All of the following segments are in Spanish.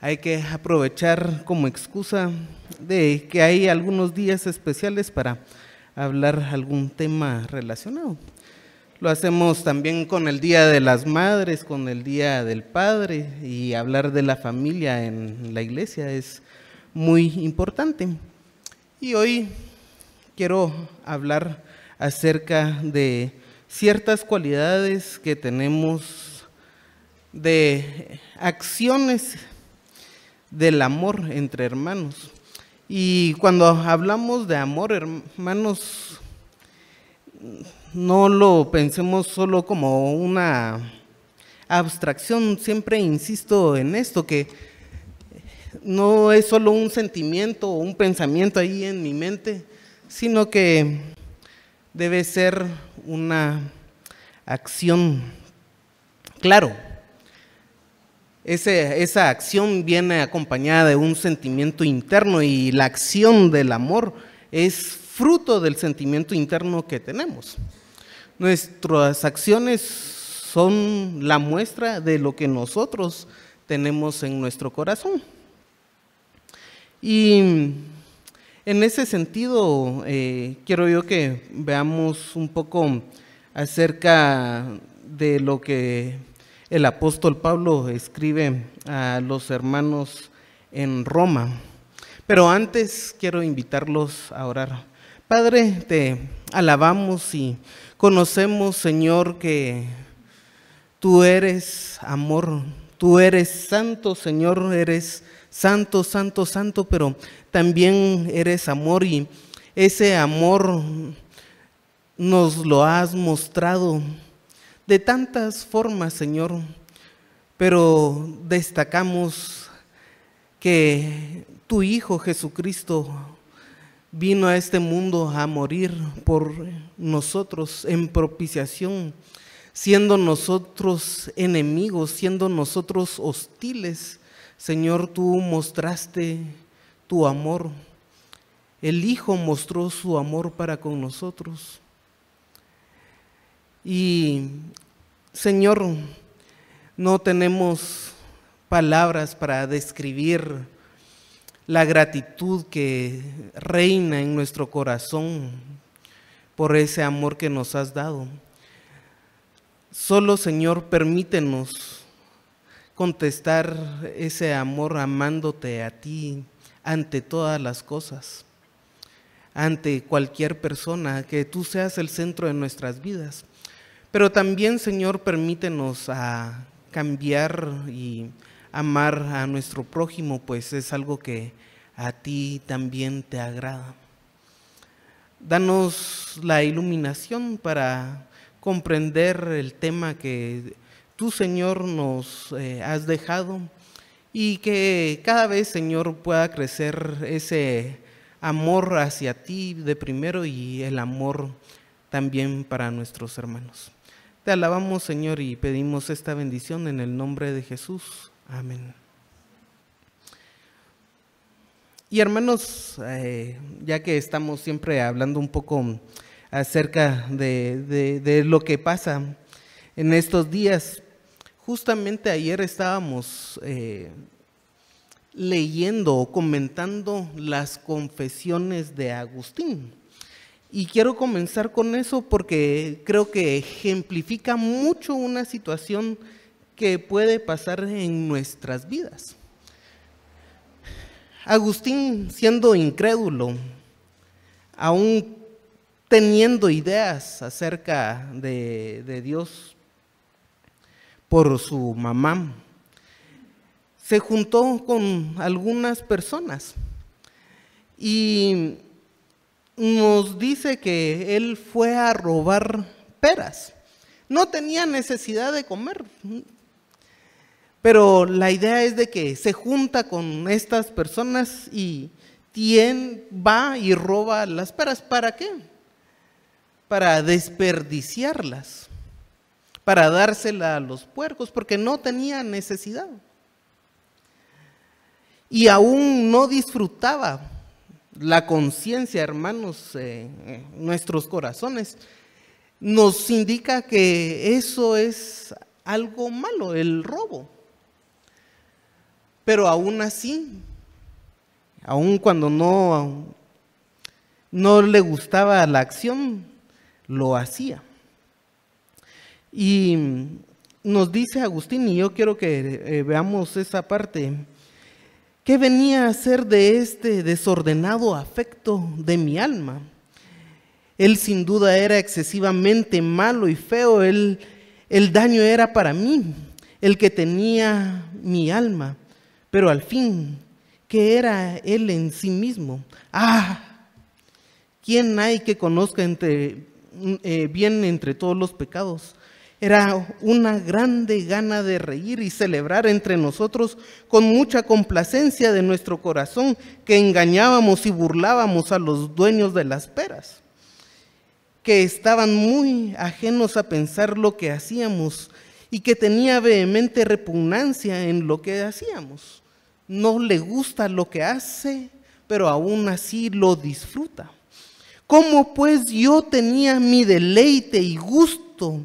hay que aprovechar como excusa de que hay algunos días especiales para hablar algún tema relacionado. Lo hacemos también con el Día de las Madres, con el Día del Padre, y hablar de la familia en la iglesia es muy importante. Y hoy quiero hablar acerca de ciertas cualidades que tenemos, de acciones del amor entre hermanos. Y cuando hablamos de amor, hermanos, no lo pensemos solo como una abstracción. Siempre insisto en esto, que no es solo un sentimiento o un pensamiento ahí en mi mente, sino que debe ser una acción. Claro, esa acción viene acompañada de un sentimiento interno, y la acción del amor es fruto del sentimiento interno que tenemos. Nuestras acciones son la muestra de lo que nosotros tenemos en nuestro corazón. Y en ese sentido, quiero yo que veamos un poco acerca de lo que el apóstol Pablo escribe a los hermanos en Roma. Pero antes quiero invitarlos a orar. Padre, te alabamos y conocemos, Señor, que tú eres amor, tú eres santo, Señor, eres santo, santo, santo, pero también eres amor, y ese amor nos lo has mostrado de tantas formas, Señor, pero destacamos que tu Hijo Jesucristo vino a este mundo a morir por nosotros en propiciación, siendo nosotros enemigos, siendo nosotros hostiles. Señor, tú mostraste tu amor. El Hijo mostró su amor para con nosotros. Y, Señor, no tenemos palabras para describir la gratitud que reina en nuestro corazón por ese amor que nos has dado. Solo, Señor, permítenos contestar ese amor amándote a ti ante todas las cosas, ante cualquier persona, que tú seas el centro de nuestras vidas. Pero también, Señor, permítenos a cambiar y amar a nuestro prójimo, pues es algo que a ti también te agrada. Danos la iluminación para comprender el tema que tú, Señor, nos has dejado, y que cada vez, Señor, pueda crecer ese amor hacia ti de primero, y el amor también para nuestros hermanos. Te alabamos, Señor, y pedimos esta bendición en el nombre de Jesús. Amén. Y hermanos, ya que estamos siempre hablando un poco acerca de lo que pasa en estos días, justamente ayer estábamos leyendo o comentando las confesiones de Agustín. Y quiero comenzar con eso porque creo que ejemplifica mucho una situación que puede pasar en nuestras vidas. Agustín, siendo incrédulo, aún teniendo ideas acerca de Dios por su mamá, se juntó con algunas personas y nos dice que él fue a robar peras. No tenía necesidad de comer, pero la idea es de que se junta con estas personas y va y roba las peras. ¿Para qué? Para desperdiciarlas, para dársela a los puercos, porque no tenía necesidad. Y aún no disfrutaba. La conciencia, hermanos, nuestros corazones, nos indica que eso es algo malo, el robo. pero aún así, aun cuando no le gustaba la acción, lo hacía. Y nos dice Agustín, y yo quiero que veamos esa parte, ¿qué venía a ser de este desordenado afecto de mi alma? Él sin duda era excesivamente malo y feo, el daño era para mí, el que tenía mi alma, pero al fin, ¿qué era él en sí mismo? ¿Quién hay que conozca bien entre todos los pecados? Era una grande gana de reír y celebrar entre nosotros con mucha complacencia de nuestro corazón, que engañábamos y burlábamos a los dueños de las peras, que estaban muy ajenos a pensar lo que hacíamos y que tenía vehemente repugnancia en lo que hacíamos. No le gusta lo que hace, pero aún así lo disfruta. ¿Cómo pues yo tenía mi deleite y gusto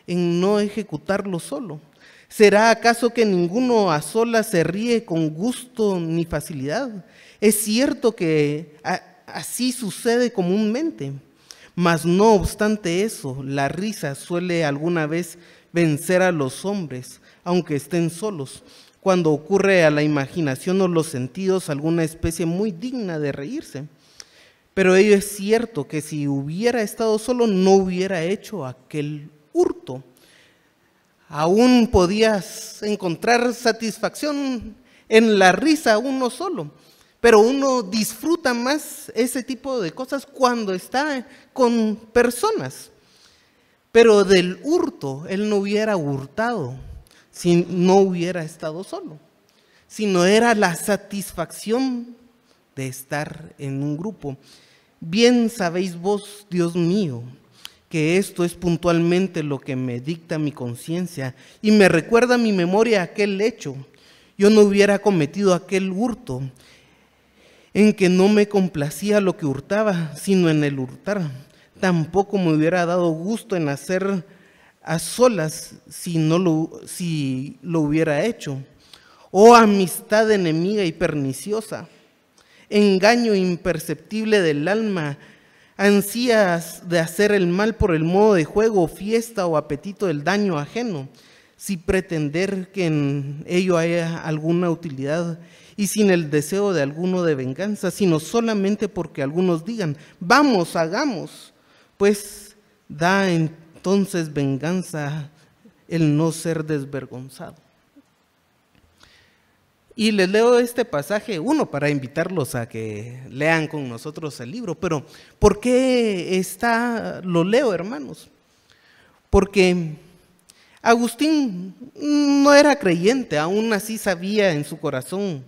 en no ejecutarlo solo? ¿Será acaso que ninguno a solas se ríe con gusto ni facilidad? Es cierto que así sucede comúnmente, mas no obstante eso, la risa suele alguna vez vencer a los hombres, aunque estén solos, cuando ocurre a la imaginación o los sentidos alguna especie muy digna de reírse. Pero ello es cierto que si hubiera estado solo no hubiera hecho aquel hurto. Aún podías encontrar satisfacción en la risa uno solo, pero uno disfruta más ese tipo de cosas cuando está con personas. Pero del hurto, él no hubiera hurtado si no hubiera estado solo, sino era la satisfacción de estar en un grupo. Bien sabéis vos, Dios mío, que esto es puntualmente lo que me dicta mi conciencia y me recuerda a mi memoria aquel hecho. Yo no hubiera cometido aquel hurto en que no me complacía lo que hurtaba, sino en el hurtar. Tampoco me hubiera dado gusto en hacer a solas si lo hubiera hecho. Oh amistad enemiga y perniciosa, engaño imperceptible del alma, ansías de hacer el mal por el modo de juego, fiesta o apetito del daño ajeno, sin pretender que en ello haya alguna utilidad y sin el deseo de alguno de venganza, sino solamente porque algunos digan, vamos, hagamos, pues da entonces venganza el no ser desvergonzado. Y les leo este pasaje, uno, para invitarlos a que lean con nosotros el libro, pero ¿por qué lo leo, hermanos? Porque Agustín no era creyente, aún así sabía en su corazón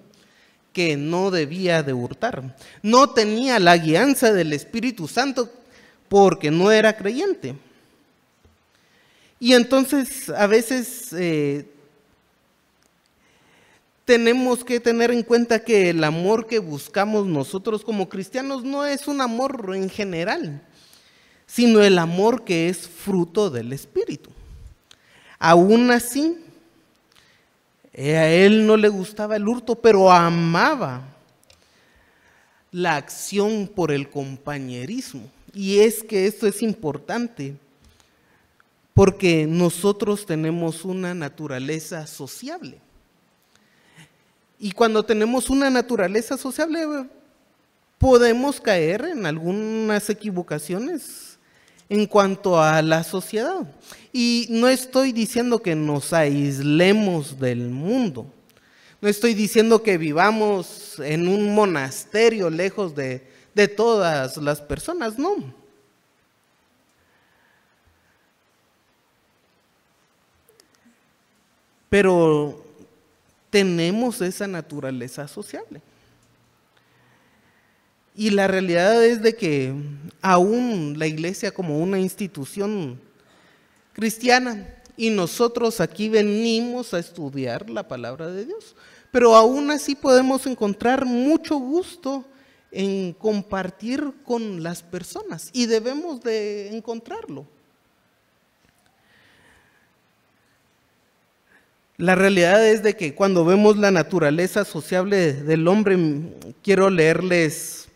que no debía de hurtar. No tenía la guianza del Espíritu Santo porque no era creyente. Y entonces a veces tenemos que tener en cuenta que el amor que buscamos nosotros como cristianos no es un amor en general, sino el amor que es fruto del Espíritu. Aún así, a él no le gustaba el hurto, pero amaba la acción por el compañerismo. Y es que esto es importante, porque nosotros tenemos una naturaleza sociable. Y cuando tenemos una naturaleza sociable, podemos caer en algunas equivocaciones en cuanto a la sociedad. Y no estoy diciendo que nos aislemos del mundo. No estoy diciendo que vivamos en un monasterio lejos de todas las personas, no. Pero tenemos esa naturaleza sociable. Y la realidad es de que aún la iglesia como una institución cristiana, y nosotros aquí venimos a estudiar la palabra de Dios, pero aún así podemos encontrar mucho gusto en compartir con las personas y debemos de encontrarlo. La realidad es de que cuando vemos la naturaleza sociable del hombre, quiero leerles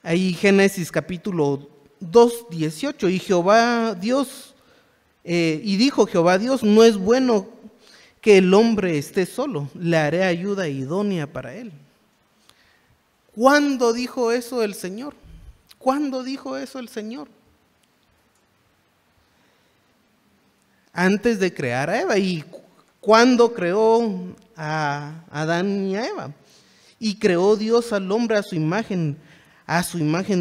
ahí Génesis capítulo 2, 18, y Jehová Dios, y dijo Jehová Dios, no es bueno que el hombre esté solo, le haré ayuda idónea para él. ¿Cuándo dijo eso el Señor? ¿Cuándo dijo eso el Señor? Antes de crear a Eva. ¿Y cuándo creó a Adán y a Eva? Y creó Dios al hombre a su imagen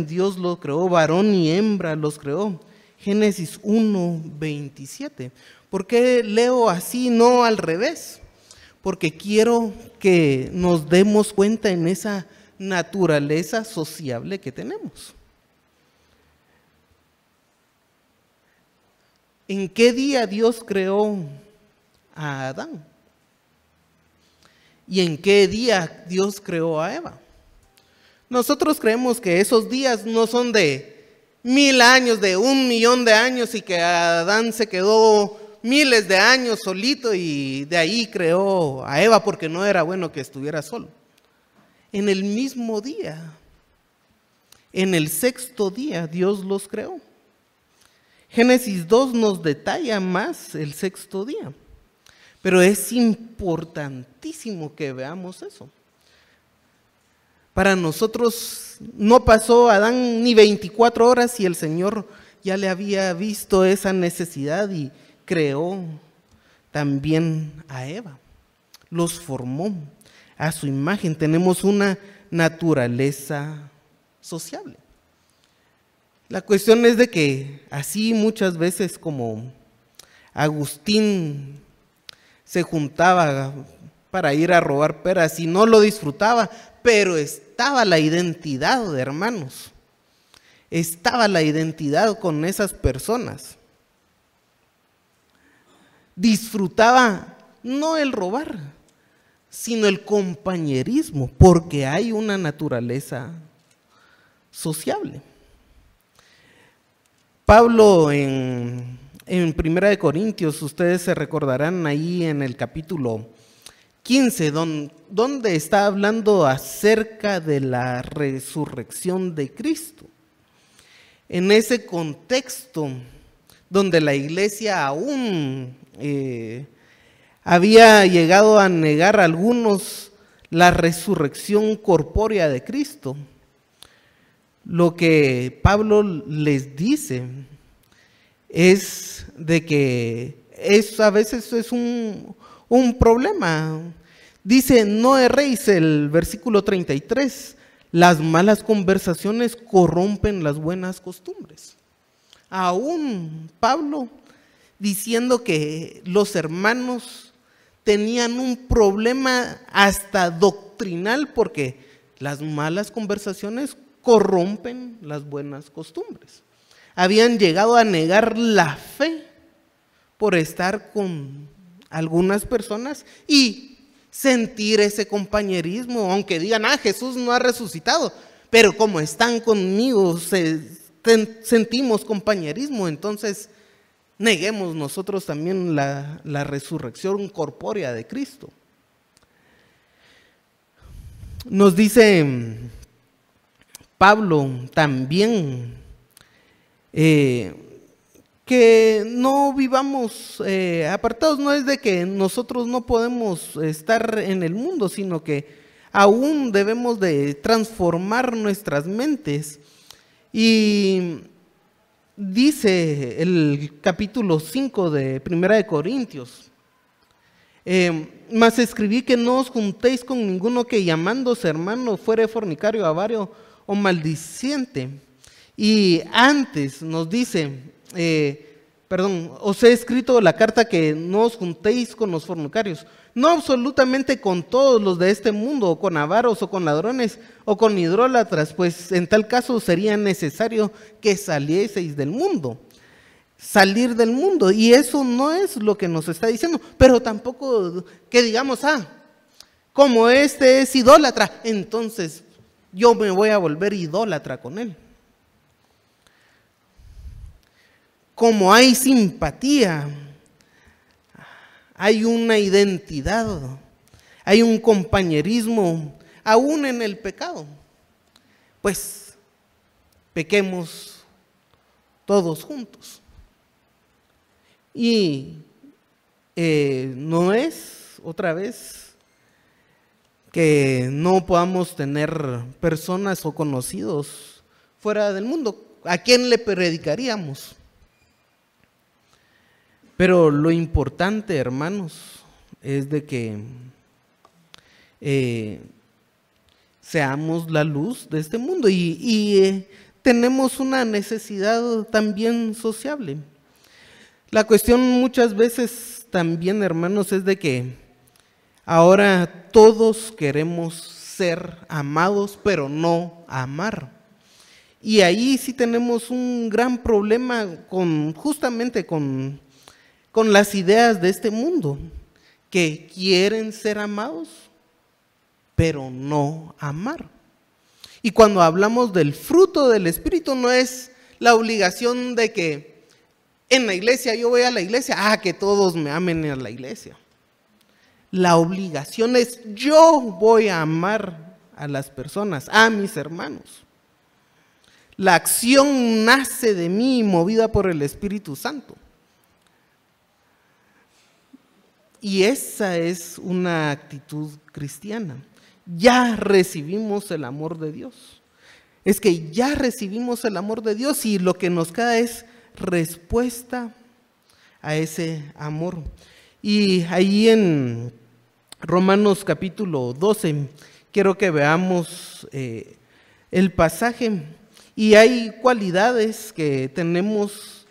Dios lo creó, varón y hembra los creó. Génesis 1, 27. ¿Por qué leo así, no al revés? Porque quiero que nos demos cuenta en esa naturaleza sociable que tenemos. ¿En qué día Dios creó a Adán? ¿Y en qué día Dios creó a Eva? Nosotros creemos que esos días no son de 1000 años, de 1.000.000 de años, y que Adán se quedó miles de años solito y de ahí creó a Eva porque no era bueno que estuviera solo. En el mismo día, en el 6º día, Dios los creó. Génesis 2 nos detalla más el 6º día, pero es importantísimo que veamos eso. Para nosotros no pasó Adán ni 24 horas y el Señor ya le había visto esa necesidad y creó también a Eva. Los formó a su imagen. Tenemos una naturaleza sociable. La cuestión es de que así muchas veces como Agustín se juntaba para ir a robar peras y no lo disfrutaba, pero estaba la identidad, hermanos. Estaba la identidad con esas personas. Disfrutaba no el robar, sino el compañerismo, porque hay una naturaleza sociable. Pablo en 1 Corintios, ustedes se recordarán ahí en el capítulo 15, donde está hablando acerca de la resurrección de Cristo. En ese contexto, donde la iglesia aún había llegado a negar a algunos la resurrección corpórea de Cristo, lo que Pablo les dice es de que a veces es un problema. Dice, no erréis, el versículo 33, las malas conversaciones corrompen las buenas costumbres. Aún Pablo diciendo que los hermanos tenían un problema hasta doctrinal porque las malas conversaciones corrompen las buenas costumbres. Habían llegado a negar la fe por estar con algunas personas y sentir ese compañerismo, aunque digan, Jesús no ha resucitado, pero como están conmigo, sentimos compañerismo, entonces neguemos nosotros también la resurrección corpórea de Cristo. Nos dice Pablo también que no vivamos apartados. No es de que nosotros no podemos estar en el mundo, sino que aún debemos de transformar nuestras mentes. Y dice el capítulo 5 de 1 Corintios, mas escribí que no os juntéis con ninguno que llamándose hermano fuere fornicario, avario o maldiciente. Y antes nos dice, os he escrito la carta que no os juntéis con los fornicarios, no absolutamente con todos los de este mundo, o con avaros, o con ladrones, o con idólatras, pues en tal caso sería necesario que salieseis del mundo. Salir del mundo, y eso no es lo que nos está diciendo, pero tampoco que digamos, como este es idólatra, entonces yo me voy a volver idólatra con él. Como hay simpatía hay una identidad, hay un compañerismo, aún en el pecado. Pues pequemos todos juntos. Y no es, otra vez, que no podamos tener personas o conocidos fuera del mundo. ¿A quién le predicaríamos? Pero lo importante, hermanos, es de que seamos la luz de este mundo y tenemos una necesidad también sociable. La cuestión muchas veces también, hermanos, es de que ahora todos queremos ser amados, pero no amar. Y ahí sí tenemos un gran problema justamente con las ideas de este mundo, que quieren ser amados, pero no amar. Y cuando hablamos del fruto del Espíritu, no es la obligación de que en la iglesia, yo voy a la iglesia, que todos me amen en la iglesia. La obligación es, yo voy a amar a las personas, a mis hermanos. La acción nace de mí, movida por el Espíritu Santo. Y esa es una actitud cristiana. Ya recibimos el amor de Dios. Es que ya recibimos el amor de Dios y lo que nos queda es respuesta a ese amor. Y ahí en Romanos capítulo 12, quiero que veamos el pasaje. Y hay cualidades que tenemos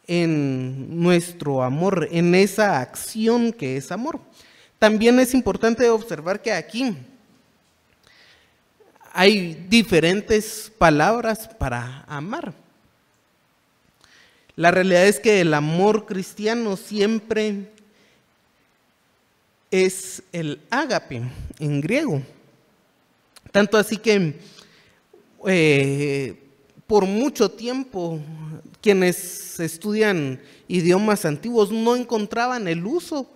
en nuestro amor, en esa acción que es amor. También es importante observar que aquí hay diferentes palabras para amar. La realidad es que el amor cristiano siempre es el ágape en griego. Tanto así que por mucho tiempo quienes estudian idiomas antiguos no encontraban el uso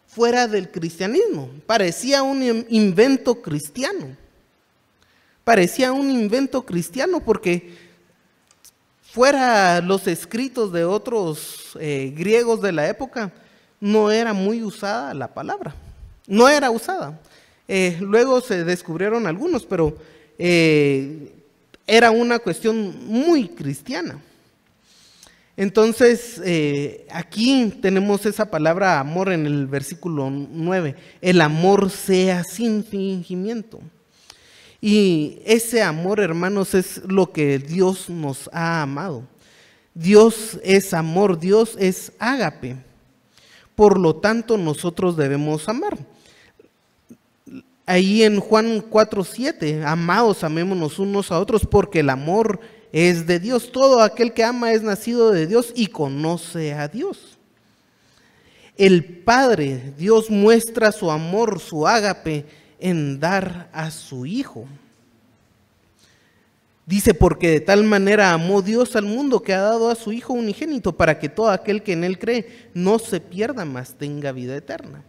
fuera del cristianismo. Parecía un invento cristiano. Parecía un invento cristiano porque fuera los escritos de otros griegos de la época, no era muy usada la palabra. No era usada. Luego se descubrieron algunos, pero era una cuestión muy cristiana. Entonces, aquí tenemos esa palabra amor en el versículo 9. El amor sea sin fingimiento. Y ese amor, hermanos, es lo que Dios nos ha amado. Dios es amor, Dios es ágape. Por lo tanto, nosotros debemos amar. Ahí en Juan 4:7, amados, amémonos unos a otros porque el amor es de Dios. Todo aquel que ama es nacido de Dios y conoce a Dios. El Padre, Dios muestra su amor, su ágape, en dar a su Hijo. Dice, porque de tal manera amó Dios al mundo que ha dado a su Hijo unigénito para que todo aquel que en Él cree no se pierda, mas tenga vida eterna.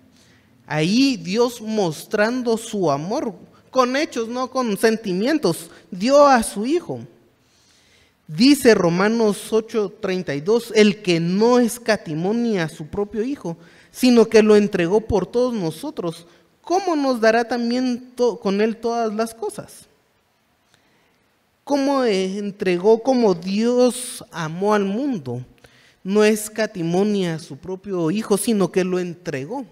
Ahí Dios mostrando su amor con hechos, no con sentimientos, dio a su Hijo. Dice Romanos 8:32, el que no escatimó ni a su propio Hijo, sino que lo entregó por todos nosotros, ¿cómo nos dará también con Él todas las cosas? ¿Cómo entregó, como Dios amó al mundo? No escatimó ni a su propio Hijo, sino que lo entregó.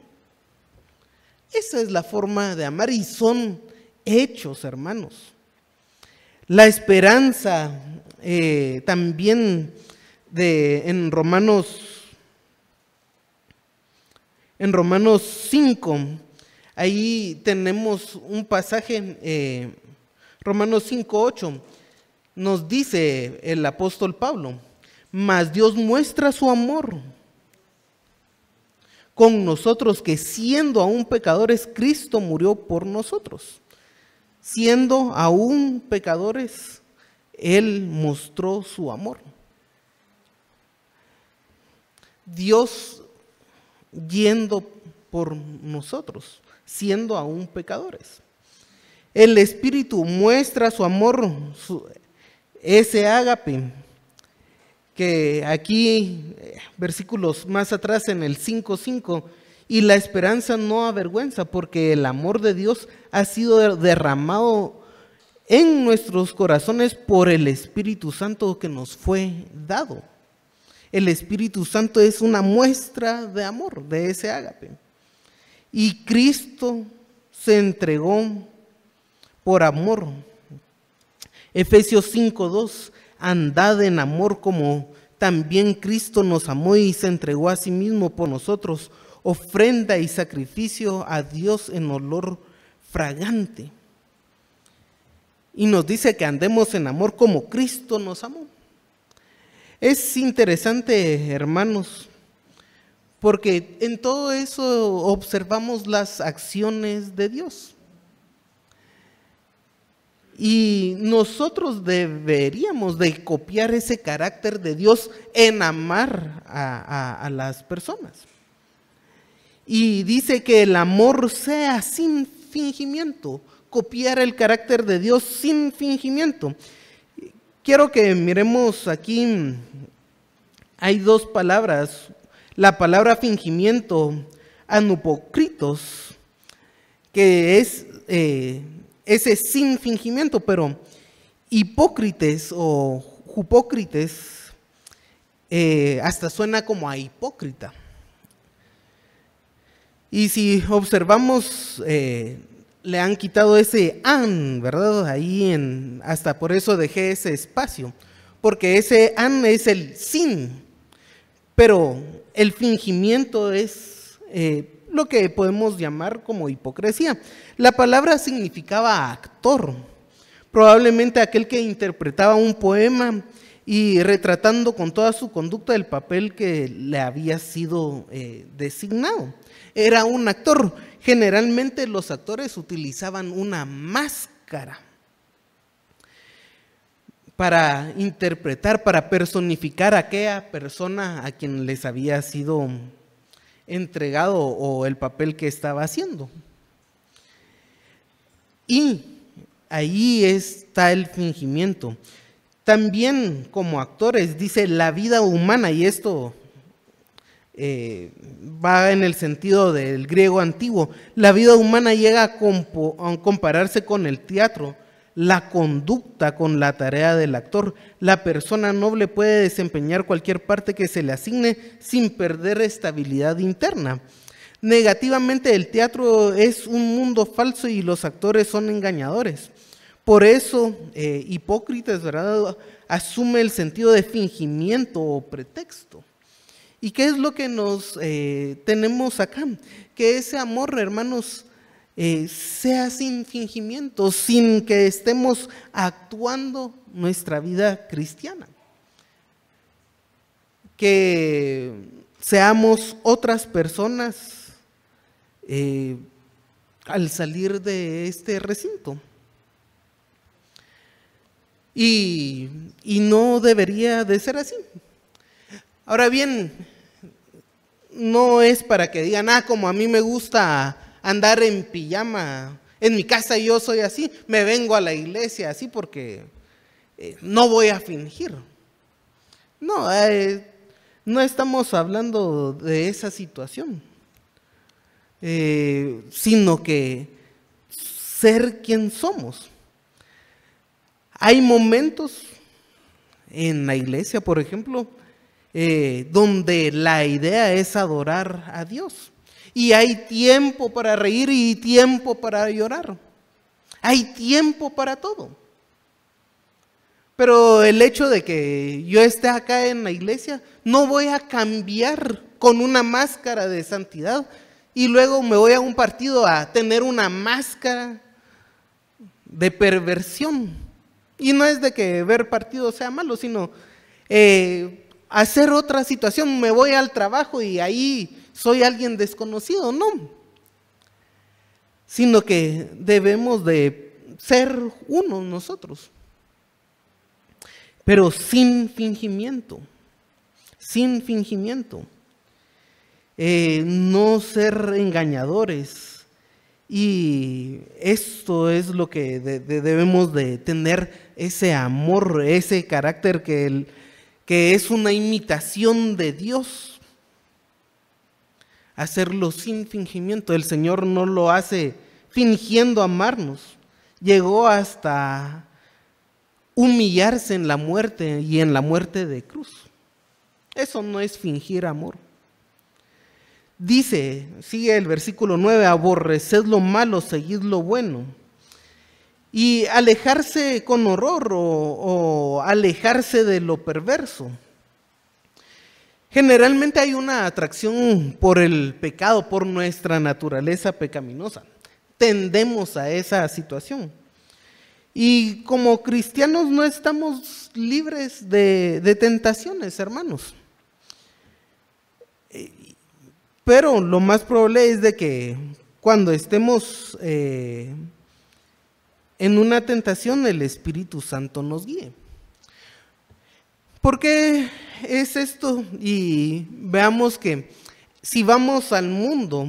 Esa es la forma de amar y son hechos, hermanos. La esperanza también en Romanos 5, ahí tenemos un pasaje, Romanos 5:8, nos dice el apóstol Pablo, mas Dios muestra su amor con nosotros, que siendo aún pecadores, Cristo murió por nosotros. Siendo aún pecadores, Él mostró su amor. Dios yendo por nosotros, siendo aún pecadores. El Espíritu muestra su amor, ese ágape, que aquí, versículos más atrás en el 5:5, y la esperanza no avergüenza, porque el amor de Dios ha sido derramado en nuestros corazones por el Espíritu Santo que nos fue dado. El Espíritu Santo es una muestra de amor, de ese ágape. Y Cristo se entregó por amor. Efesios 5:2, andad en amor como también Cristo nos amó y se entregó a sí mismo por nosotros, ofrenda y sacrificio a Dios en olor fragante. Y nos dice que andemos en amor como Cristo nos amó. Es interesante, hermanos, porque en todo eso observamos las acciones de Dios. Y nosotros deberíamos de copiar ese carácter de Dios en amar a las personas. Y dice que el amor sea sin fingimiento, copiar el carácter de Dios sin fingimiento. Quiero que miremos aquí, hay dos palabras, la palabra fingimiento, anupokritos, que es ese sin fingimiento, pero hipócrites o jupócrites hasta suena como a hipócrita. Y si observamos, le han quitado ese an, ¿verdad? Ahí hasta por eso dejé ese espacio, porque ese an es el sin, pero el fingimiento es lo que podemos llamar como hipocresía. La palabra significaba actor, probablemente aquel que interpretaba un poema y retratando con toda su conducta el papel que le había sido designado. Era un actor. Generalmente los actores utilizaban una máscara para interpretar, para personificar a aquella persona a quien les había sido entregado o el papel que estaba haciendo. Y ahí está el fingimiento. También como actores, dice la vida humana, y esto va en el sentido del griego antiguo. La vida humana llega a compararse con el teatro, la conducta con la tarea del actor. La persona noble puede desempeñar cualquier parte que se le asigne sin perder estabilidad interna. Negativamente, el teatro es un mundo falso y los actores son engañadores. Por eso, hipócritas, ¿verdad?, asume el sentido de fingimiento o pretexto. ¿Y qué es lo que nos tenemos acá? Que ese amor, hermanos, sea sin fingimiento, sin que estemos actuando nuestra vida cristiana. Que seamos otras personas al salir de este recinto. Y no debería de ser así. Ahora bien, no es para que digan, como a mí me gusta andar en pijama, en mi casa yo soy así, me vengo a la iglesia así porque no voy a fingir. No, no estamos hablando de esa situación, sino que ser quien somos. Hay momentos en la iglesia, por ejemplo, donde la idea es adorar a Dios. Y hay tiempo para reír y tiempo para llorar. Hay tiempo para todo. Pero el hecho de que yo esté acá en la iglesia, no voy a cambiar con una máscara de santidad y luego me voy a un partido a tener una máscara de perversión. Y no es de que ver partidos sea malo, sino hacer otra situación. Me voy al trabajo y ahí soy alguien desconocido, no. Sino que debemos de ser uno nosotros. Pero sin fingimiento. Sin fingimiento. no ser engañadores. Y esto es lo que debemos de tener, ese amor, ese carácter que es una imitación de Dios. Hacerlo sin fingimiento. El Señor no lo hace fingiendo amarnos. Llegó hasta humillarse en la muerte y en la muerte de cruz. Eso no es fingir amor. Dice, sigue el versículo 9, aborreced lo malo, seguid lo bueno. Y alejarse con horror o alejarse de lo perverso. Generalmente hay una atracción por el pecado, por nuestra naturaleza pecaminosa. Tendemos a esa situación. Y como cristianos no estamos libres de tentaciones, hermanos. Pero lo más probable es de que cuando estemos en una tentación, el Espíritu Santo nos guíe. ¿Por qué es esto? Y veamos que si vamos al mundo,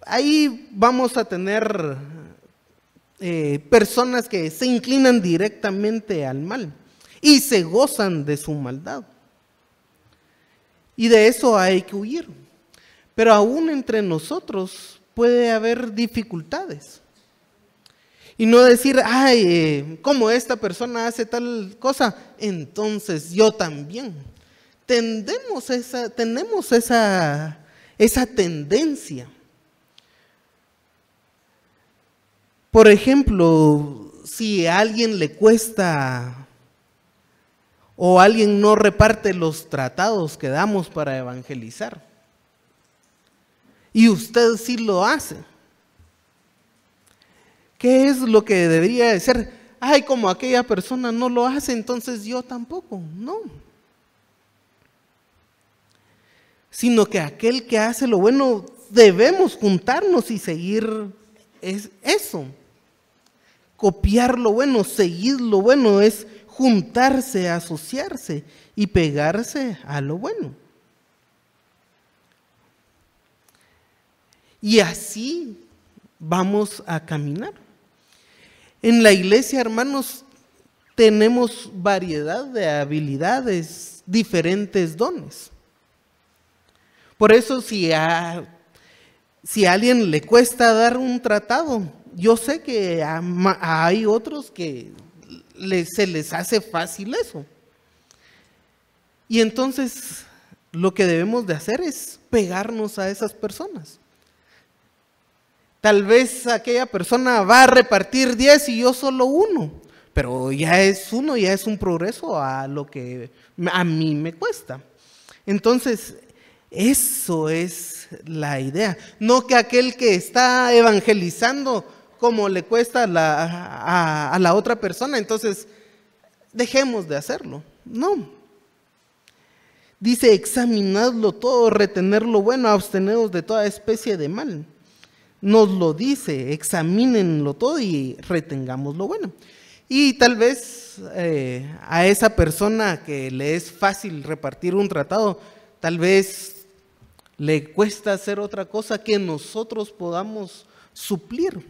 ahí vamos a tener personas que se inclinan directamente al mal y se gozan de su maldad. Y de eso hay que huir. Pero aún entre nosotros puede haber dificultades. Y no decir, ay, como esta persona hace tal cosa, entonces yo también. Tenemos esa tendencia. Por ejemplo, si a alguien le cuesta o alguien no reparte los tratados que damos para evangelizar y usted sí lo hace, ¿qué es lo que debería de ser? Ay, como aquella persona no lo hace, entonces yo tampoco. No. Sino que aquel que hace lo bueno, debemos juntarnos y seguir eso. Copiar lo bueno, seguir lo bueno, es juntarse, asociarse y pegarse a lo bueno. Y así vamos a caminar. En la iglesia, hermanos, tenemos variedad de habilidades, diferentes dones. Por eso si a alguien le cuesta dar un tratado, yo sé que hay otros que se les hace fácil eso. Y entonces lo que debemos de hacer es pegarnos a esas personas. Tal vez aquella persona va a repartir 10 y yo solo 1, pero ya es un progreso a lo que a mí me cuesta. Entonces, eso es la idea. No que aquel que está evangelizando como le cuesta a la otra persona, entonces dejemos de hacerlo. No. Dice, examinadlo todo, retener lo bueno, absteneos de toda especie de mal. Nos lo dice, examínenlo todo y retengamos lo bueno. Y tal vez a esa persona que le es fácil repartir un tratado, tal vez le cuesta hacer otra cosa que nosotros podamos suplir.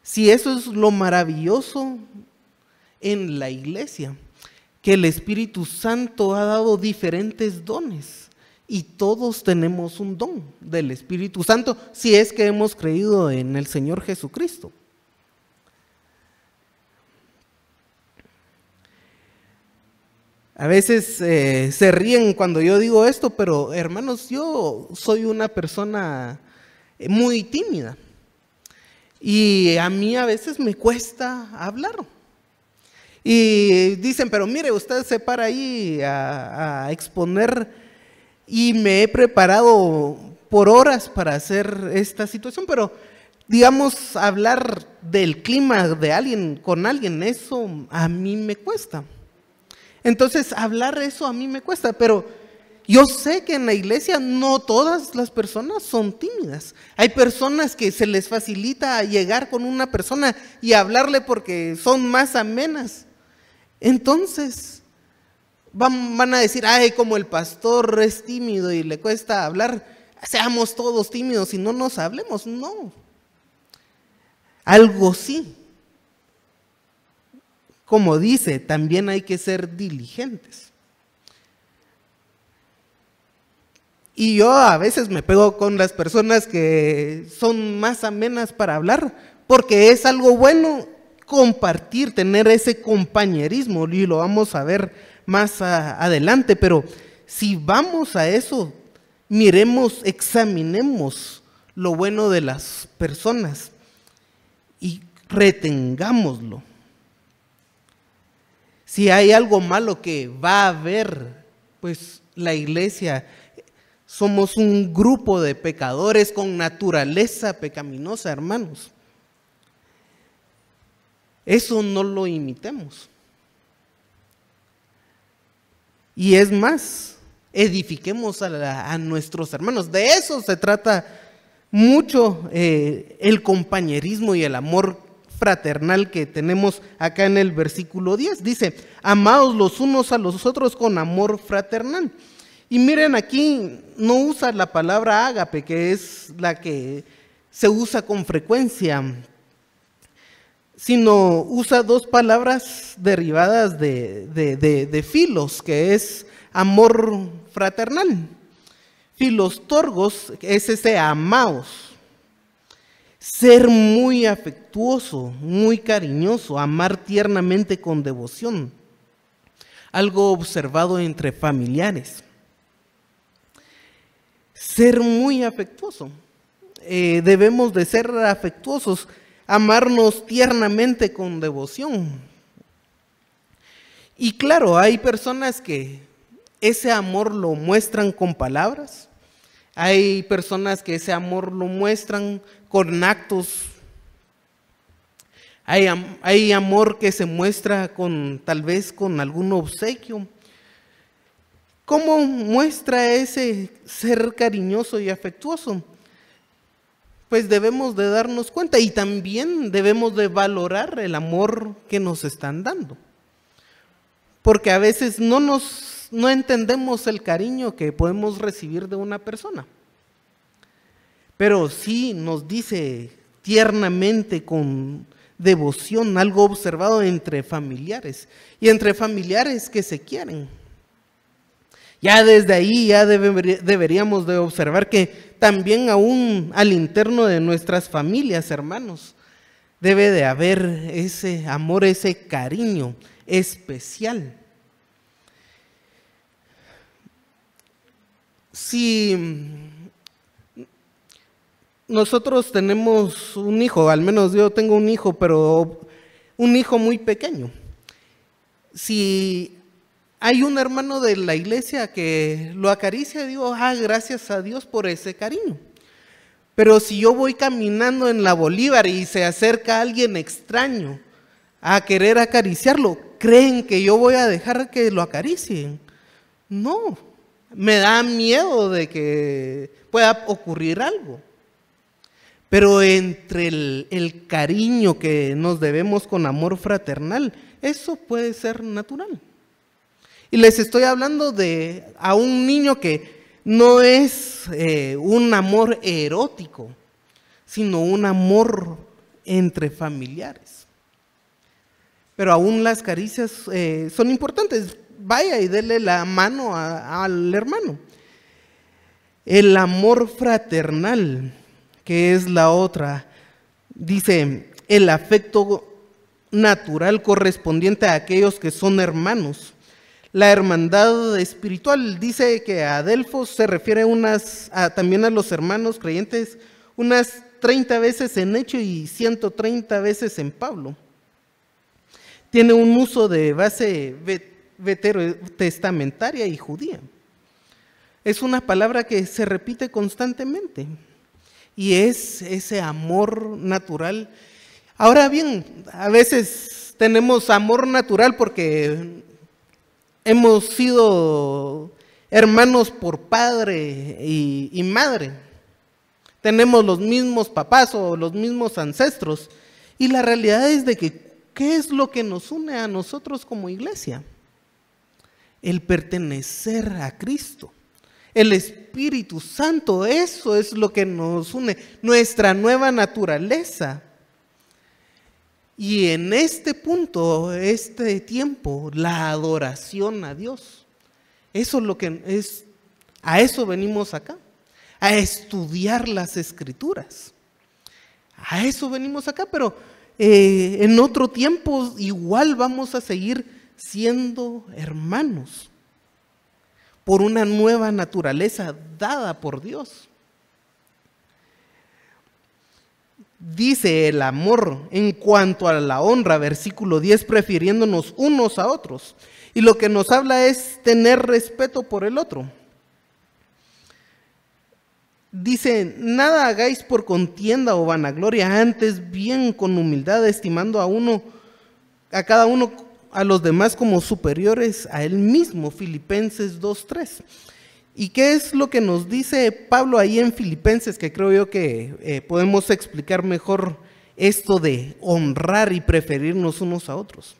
Si eso es lo maravilloso en la iglesia, que el Espíritu Santo ha dado diferentes dones. Y todos tenemos un don del Espíritu Santo si es que hemos creído en el Señor Jesucristo. A veces se ríen cuando yo digo esto, pero hermanos, yo soy una persona muy tímida. Y a mí a veces me cuesta hablar. Y dicen, pero mire, usted se para ahí a exponer. Y me he preparado por horas para hacer esta situación, pero digamos, hablar del clima de alguien con alguien, eso a mí me cuesta. Entonces, hablar eso a mí me cuesta, pero yo sé que en la iglesia no todas las personas son tímidas. Hay personas que se les facilita llegar con una persona y hablarle porque son más amenas. Entonces, van a decir, ay, como el pastor es tímido y le cuesta hablar, seamos todos tímidos y no nos hablemos. No, algo sí. Como dice, también hay que ser diligentes. Y yo a veces me pego con las personas que son más amenas para hablar, porque es algo bueno compartir, tener ese compañerismo, y lo vamos a ver más adelante. Pero si vamos a eso, miremos, examinemos lo bueno de las personas y retengámoslo. Si hay algo malo que va a haber, pues la iglesia, somos un grupo de pecadores con naturaleza pecaminosa, hermanos. Eso no lo imitemos. Y es más, edifiquemos a nuestros hermanos. De eso se trata mucho el compañerismo y el amor fraternal que tenemos acá en el versículo 10. Dice, amaos los unos a los otros con amor fraternal. Y miren, aquí no usa la palabra ágape, que es la que se usa con frecuencia, sino usa dos palabras derivadas de filos, que es amor fraternal. Filostorgos es ese amaos, ser muy afectuoso, muy cariñoso, amar tiernamente con devoción, algo observado entre familiares. Ser muy afectuoso, debemos de ser afectuosos, amarnos tiernamente con devoción. Y claro, hay personas que ese amor lo muestran con palabras, hay personas que ese amor lo muestran con actos, hay amor que se muestra tal vez con algún obsequio. ¿Cómo muestra ese ser cariñoso y afectuoso? Pues debemos de darnos cuenta y también debemos de valorar el amor que nos están dando. Porque a veces no entendemos el cariño que podemos recibir de una persona. Pero sí nos dice tiernamente, con devoción, algo observado entre familiares. Y entre familiares que se quieren. Ya desde ahí ya deberíamos de observar que también aún al interno de nuestras familias, hermanos, debe de haber ese amor, ese cariño especial. Si nosotros tenemos un hijo, al menos yo tengo un hijo, pero un hijo muy pequeño. Si hay un hermano de la iglesia que lo acaricia, digo, gracias a Dios por ese cariño. Pero si yo voy caminando en la Bolívar y se acerca alguien extraño a querer acariciarlo, ¿creen que yo voy a dejar que lo acaricien? No, me da miedo de que pueda ocurrir algo. Pero entre el cariño que nos debemos con amor fraternal, eso puede ser natural. Y les estoy hablando a un niño que no es un amor erótico, sino un amor entre familiares. Pero aún las caricias son importantes. Vaya y dele la mano al hermano. El amor fraternal, que es la otra, dice, el afecto natural correspondiente a aquellos que son hermanos. La hermandad espiritual dice que a Delfos se refiere también a los hermanos creyentes unas 30 veces en Hecho y 130 veces en Pablo. Tiene un uso de base veterotestamentaria y judía. Es una palabra que se repite constantemente y es ese amor natural. Ahora bien, a veces tenemos amor natural porque hemos sido hermanos por padre y madre. Tenemos los mismos papás o los mismos ancestros. Y la realidad es de que, ¿qué es lo que nos une a nosotros como iglesia? el pertenecer a Cristo. El Espíritu Santo, eso es lo que nos une, nuestra nueva naturaleza. Y en este punto, este tiempo, la adoración a Dios. Eso es lo que es, a eso venimos acá, a estudiar las Escrituras. A eso venimos acá, pero en otro tiempo igual vamos a seguir siendo hermanos por una nueva naturaleza dada por Dios. Dice el amor en cuanto a la honra, versículo 10, prefiriéndonos unos a otros. Y lo que nos habla es tener respeto por el otro. Dice, nada hagáis por contienda o vanagloria, antes bien con humildad, estimando a cada uno, a los demás como superiores a él mismo. Filipenses 2:3. ¿Y qué es lo que nos dice Pablo ahí en Filipenses? Que creo yo que podemos explicar mejor esto de honrar y preferirnos unos a otros.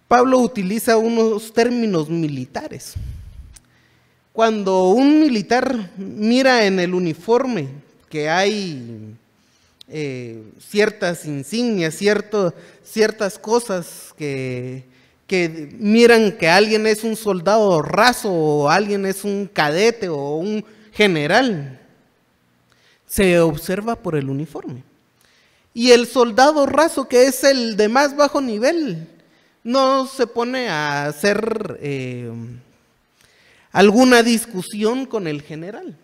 Pablo utiliza unos términos militares. Cuando un militar mira en el uniforme que hay ciertas insignias, ciertas cosas que miran que alguien es un soldado raso o alguien es un cadete o un general, se observa por el uniforme. Y el soldado raso, que es el de más bajo nivel, no se pone a hacer alguna discusión con el general.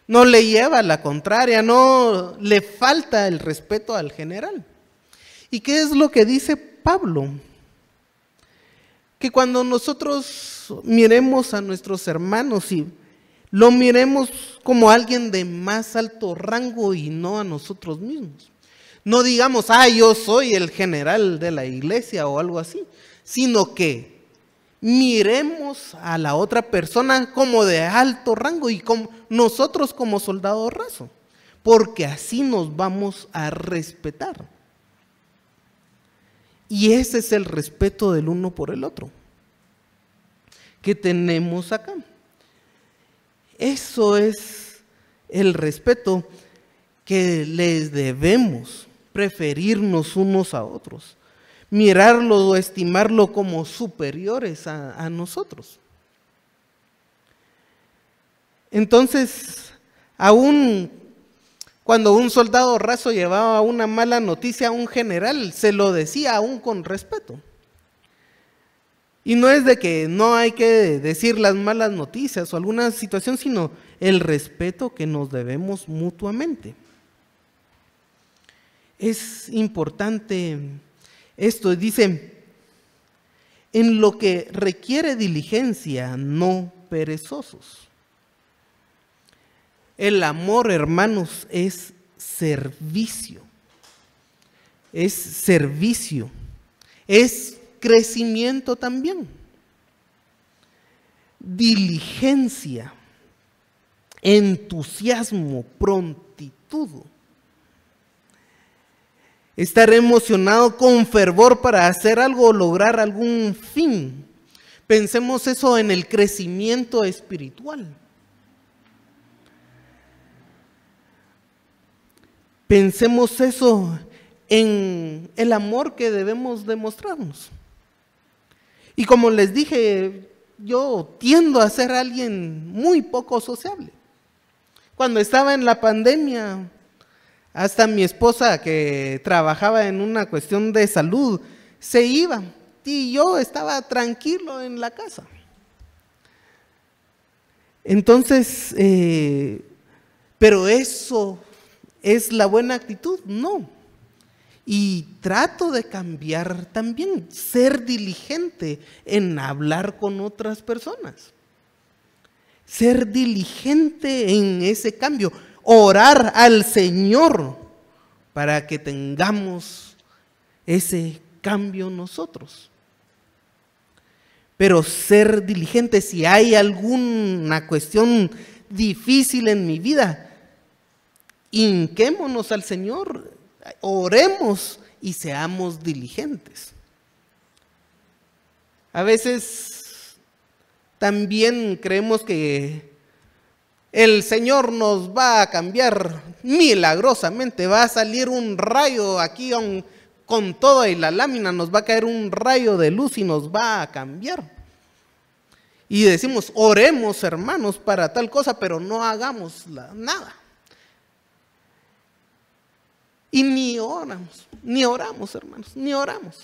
No le lleva la contraria, no le falta el respeto al general. ¿Y qué es lo que dice Pablo? Que cuando nosotros miremos a nuestros hermanos y lo miremos como alguien de más alto rango y no a nosotros mismos. No digamos, yo soy el general de la iglesia o algo así, sino que miremos a la otra persona como de alto rango y como nosotros como soldado raso, porque así nos vamos a respetar. Y ese es el respeto del uno por el otro que tenemos acá. Eso es el respeto que les debemos, preferirnos unos a otros, mirarlo o estimarlo como superiores a nosotros. Entonces, aún cuando un soldado raso llevaba una mala noticia a un general, se lo decía aún con respeto. Y no es de que no hay que decir las malas noticias o alguna situación, sino el respeto que nos debemos mutuamente. Es importante esto, dice, en lo que requiere diligencia, no perezosos. El amor, hermanos, es servicio. Es servicio. Es crecimiento también. Diligencia, entusiasmo, prontitud. Estar emocionado con fervor para hacer algo o lograr algún fin. Pensemos eso en el crecimiento espiritual. Pensemos eso en el amor que debemos demostrarnos. Y como les dije, yo tiendo a ser alguien muy poco sociable. Cuando estaba en la pandemia, hasta mi esposa, que trabajaba en una cuestión de salud, se iba y yo estaba tranquilo en la casa. Entonces, pero eso es la buena actitud, no. Y trato de cambiar también, ser diligente en hablar con otras personas. Ser diligente en ese cambio, orar al Señor para que tengamos ese cambio nosotros. Pero ser diligente, si hay alguna cuestión difícil en mi vida, hinquémonos al Señor, oremos y seamos diligentes. A veces también creemos que el Señor nos va a cambiar milagrosamente, va a salir un rayo aquí con todo y la lámina, nos va a caer un rayo de luz y nos va a cambiar. Y decimos, oremos hermanos para tal cosa, pero no hagamos nada. Y ni oramos hermanos, ni oramos.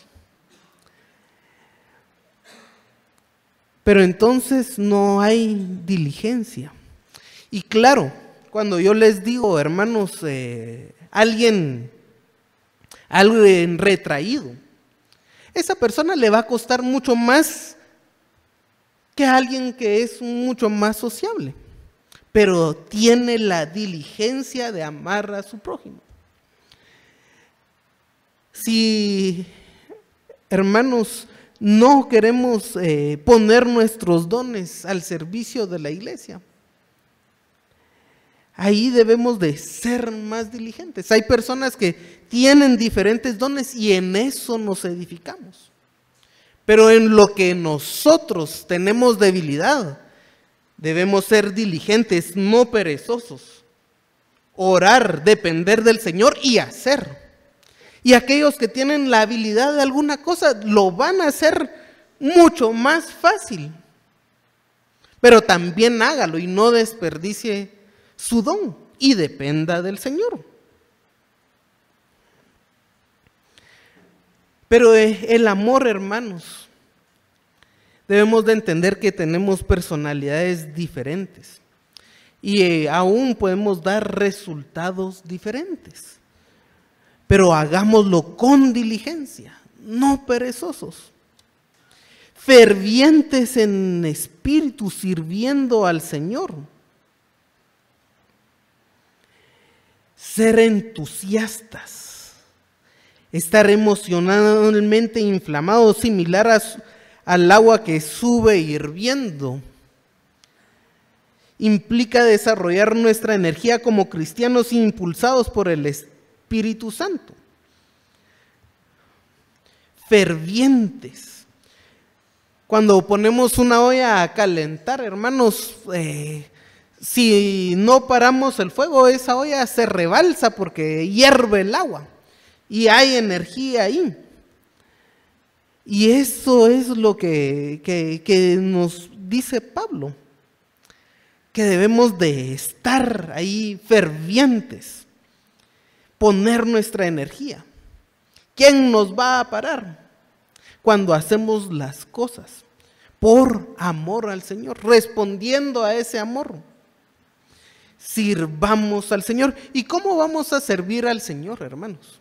Pero entonces no hay diligencia. Y claro, cuando yo les digo, hermanos, alguien retraído, esa persona le va a costar mucho más que alguien que es mucho más sociable, pero tiene la diligencia de amar a su prójimo. Si, hermanos, no queremos poner nuestros dones al servicio de la iglesia, ahí debemos de ser más diligentes. Hay personas que tienen diferentes dones y en eso nos edificamos. Pero en lo que nosotros tenemos debilidad, debemos ser diligentes, no perezosos. Orar, depender del Señor y hacer. Y aquellos que tienen la habilidad de alguna cosa, lo van a hacer mucho más fácil. Pero también hágalo y no desperdicie su don y dependa del Señor. Pero el amor, hermanos, debemos de entender que tenemos personalidades diferentes y aún podemos dar resultados diferentes. Pero hagámoslo con diligencia, no perezosos, fervientes en espíritu, sirviendo al Señor. Ser entusiastas, estar emocionalmente inflamados, similar al agua que sube hirviendo. Implica desarrollar nuestra energía como cristianos impulsados por el Espíritu Santo. Fervientes. Cuando ponemos una olla a calentar, hermanos, si no paramos el fuego, esa olla se rebalsa porque hierve el agua y hay energía ahí. Y eso es lo que nos dice Pablo, que debemos de estar ahí fervientes, poner nuestra energía. ¿Quién nos va a parar cuando hacemos las cosas por amor al Señor, respondiendo a ese amor? Sirvamos al Señor. ¿Y cómo vamos a servir al Señor, hermanos?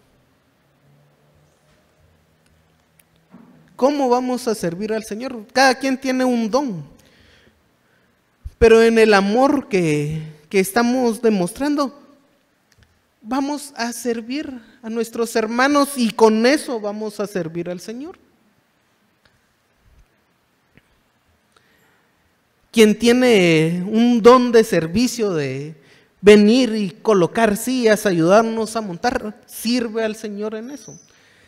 ¿Cómo vamos a servir al Señor? Cada quien tiene un don, pero en el amor que estamos demostrando, vamos a servir a nuestros hermanos y con eso vamos a servir al Señor. Quien tiene un don de servicio, de venir y colocar sillas, ayudarnos a montar, sirve al Señor en eso.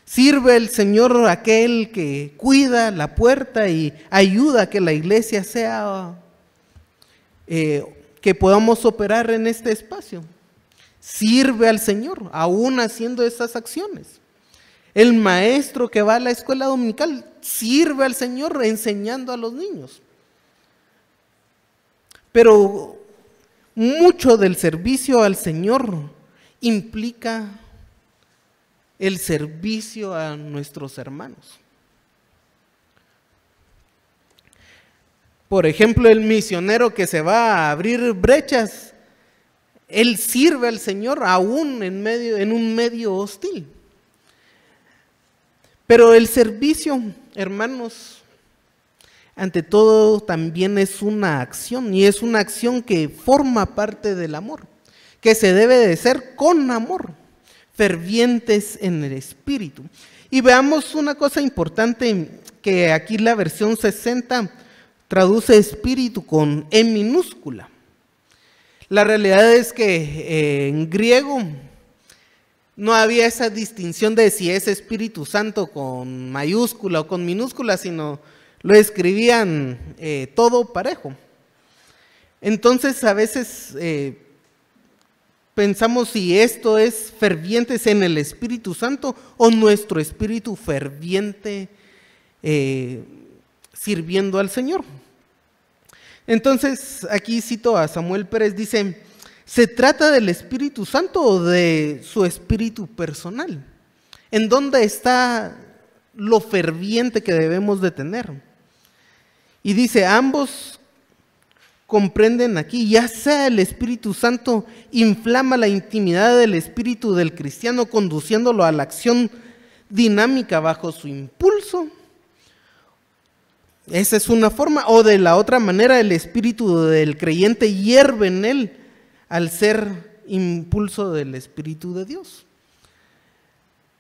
Sirve al Señor aquel que cuida la puerta y ayuda a que la iglesia sea, que podamos operar en este espacio. Sirve al Señor, aún haciendo esas acciones. El maestro que va a la escuela dominical sirve al Señor enseñando a los niños. Pero mucho del servicio al Señor implica el servicio a nuestros hermanos. Por ejemplo, el misionero que se va a abrir brechas, él sirve al Señor aún en un medio hostil. Pero el servicio, hermanos, ante todo también es una acción, y es una acción que forma parte del amor, que se debe de ser con amor, fervientes en el espíritu. Y veamos una cosa importante, que aquí la versión 60 traduce espíritu con E minúscula. La realidad es que en griego no había esa distinción de si es Espíritu Santo con mayúscula o con minúscula, sino lo escribían todo parejo. Entonces a veces pensamos si esto es fervientes en el Espíritu Santo o nuestro espíritu ferviente sirviendo al Señor. Entonces aquí cito a Samuel Pérez, dice: ¿se trata del Espíritu Santo o de su espíritu personal? ¿En dónde está lo ferviente que debemos de tener? Y dice, ambos comprenden aquí, ya sea el Espíritu Santo inflama la intimidad del espíritu del cristiano, conduciéndolo a la acción dinámica bajo su impulso. Esa es una forma, o de la otra manera el espíritu del creyente hierve en él al ser impulso del Espíritu de Dios.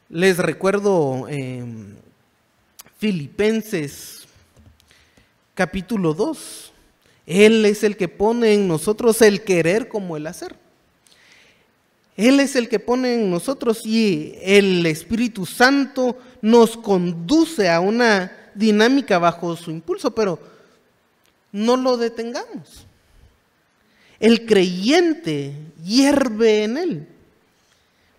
Les recuerdo Filipenses capítulo 2. Él es el que pone en nosotros el querer como el hacer. Él es el que pone en nosotros, y el Espíritu Santo nos conduce a una dinámica bajo su impulso, pero no lo detengamos. El creyente hierve en él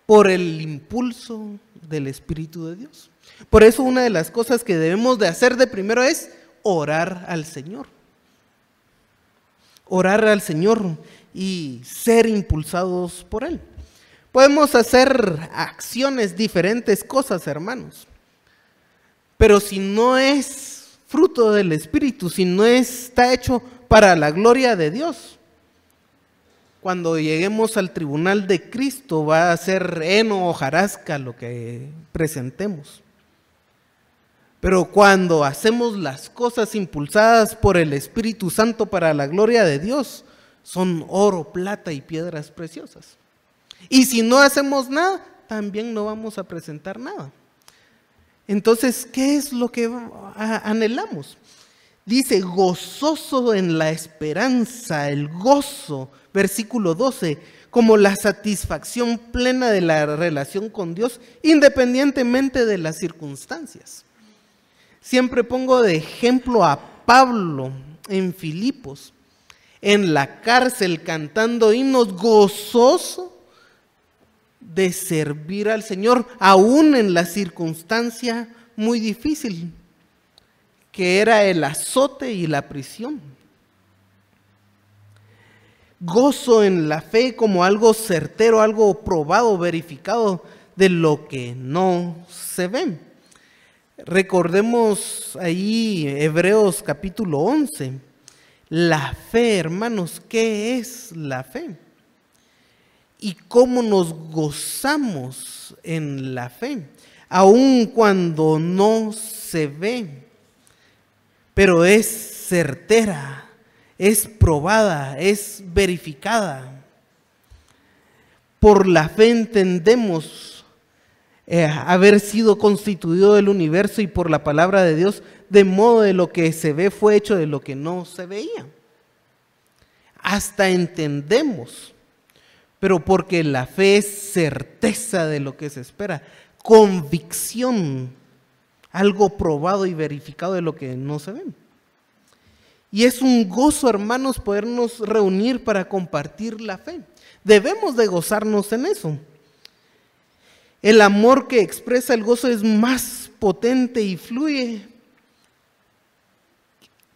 por el impulso del Espíritu de Dios. Por eso una de las cosas que debemos de hacer de primero es orar al Señor. Orar al Señor y ser impulsados por Él. Podemos hacer acciones, diferentes cosas, hermanos. Pero si no es fruto del Espíritu, si no está hecho para la gloria de Dios, cuando lleguemos al tribunal de Cristo va a ser heno o hojarasca lo que presentemos. Pero cuando hacemos las cosas impulsadas por el Espíritu Santo para la gloria de Dios, son oro, plata y piedras preciosas. Y si no hacemos nada, también no vamos a presentar nada. Entonces, ¿qué es lo que anhelamos? Dice, gozoso en la esperanza, el gozo, versículo 12, como la satisfacción plena de la relación con Dios, independientemente de las circunstancias. Siempre pongo de ejemplo a Pablo en Filipos, en la cárcel cantando himnos, gozoso de servir al Señor, aún en la circunstancia muy difícil, que era el azote y la prisión. Gozo en la fe como algo certero, algo probado, verificado de lo que no se ve. Recordemos ahí Hebreos capítulo 11. La fe, hermanos, ¿qué es la fe? Y cómo nos gozamos en la fe, aun cuando no se ve, pero es certera, es probada, es verificada. Por la fe entendemos haber sido constituido el universo, y por la palabra de Dios, de modo de lo que se ve fue hecho de lo que no se veía. Hasta entendemos, pero porque la fe es certeza de lo que se espera, convicción, algo probado y verificado de lo que no se ve. Y es un gozo, hermanos, podernos reunir para compartir la fe. Debemos de gozarnos en eso. El amor que expresa el gozo es más potente y fluye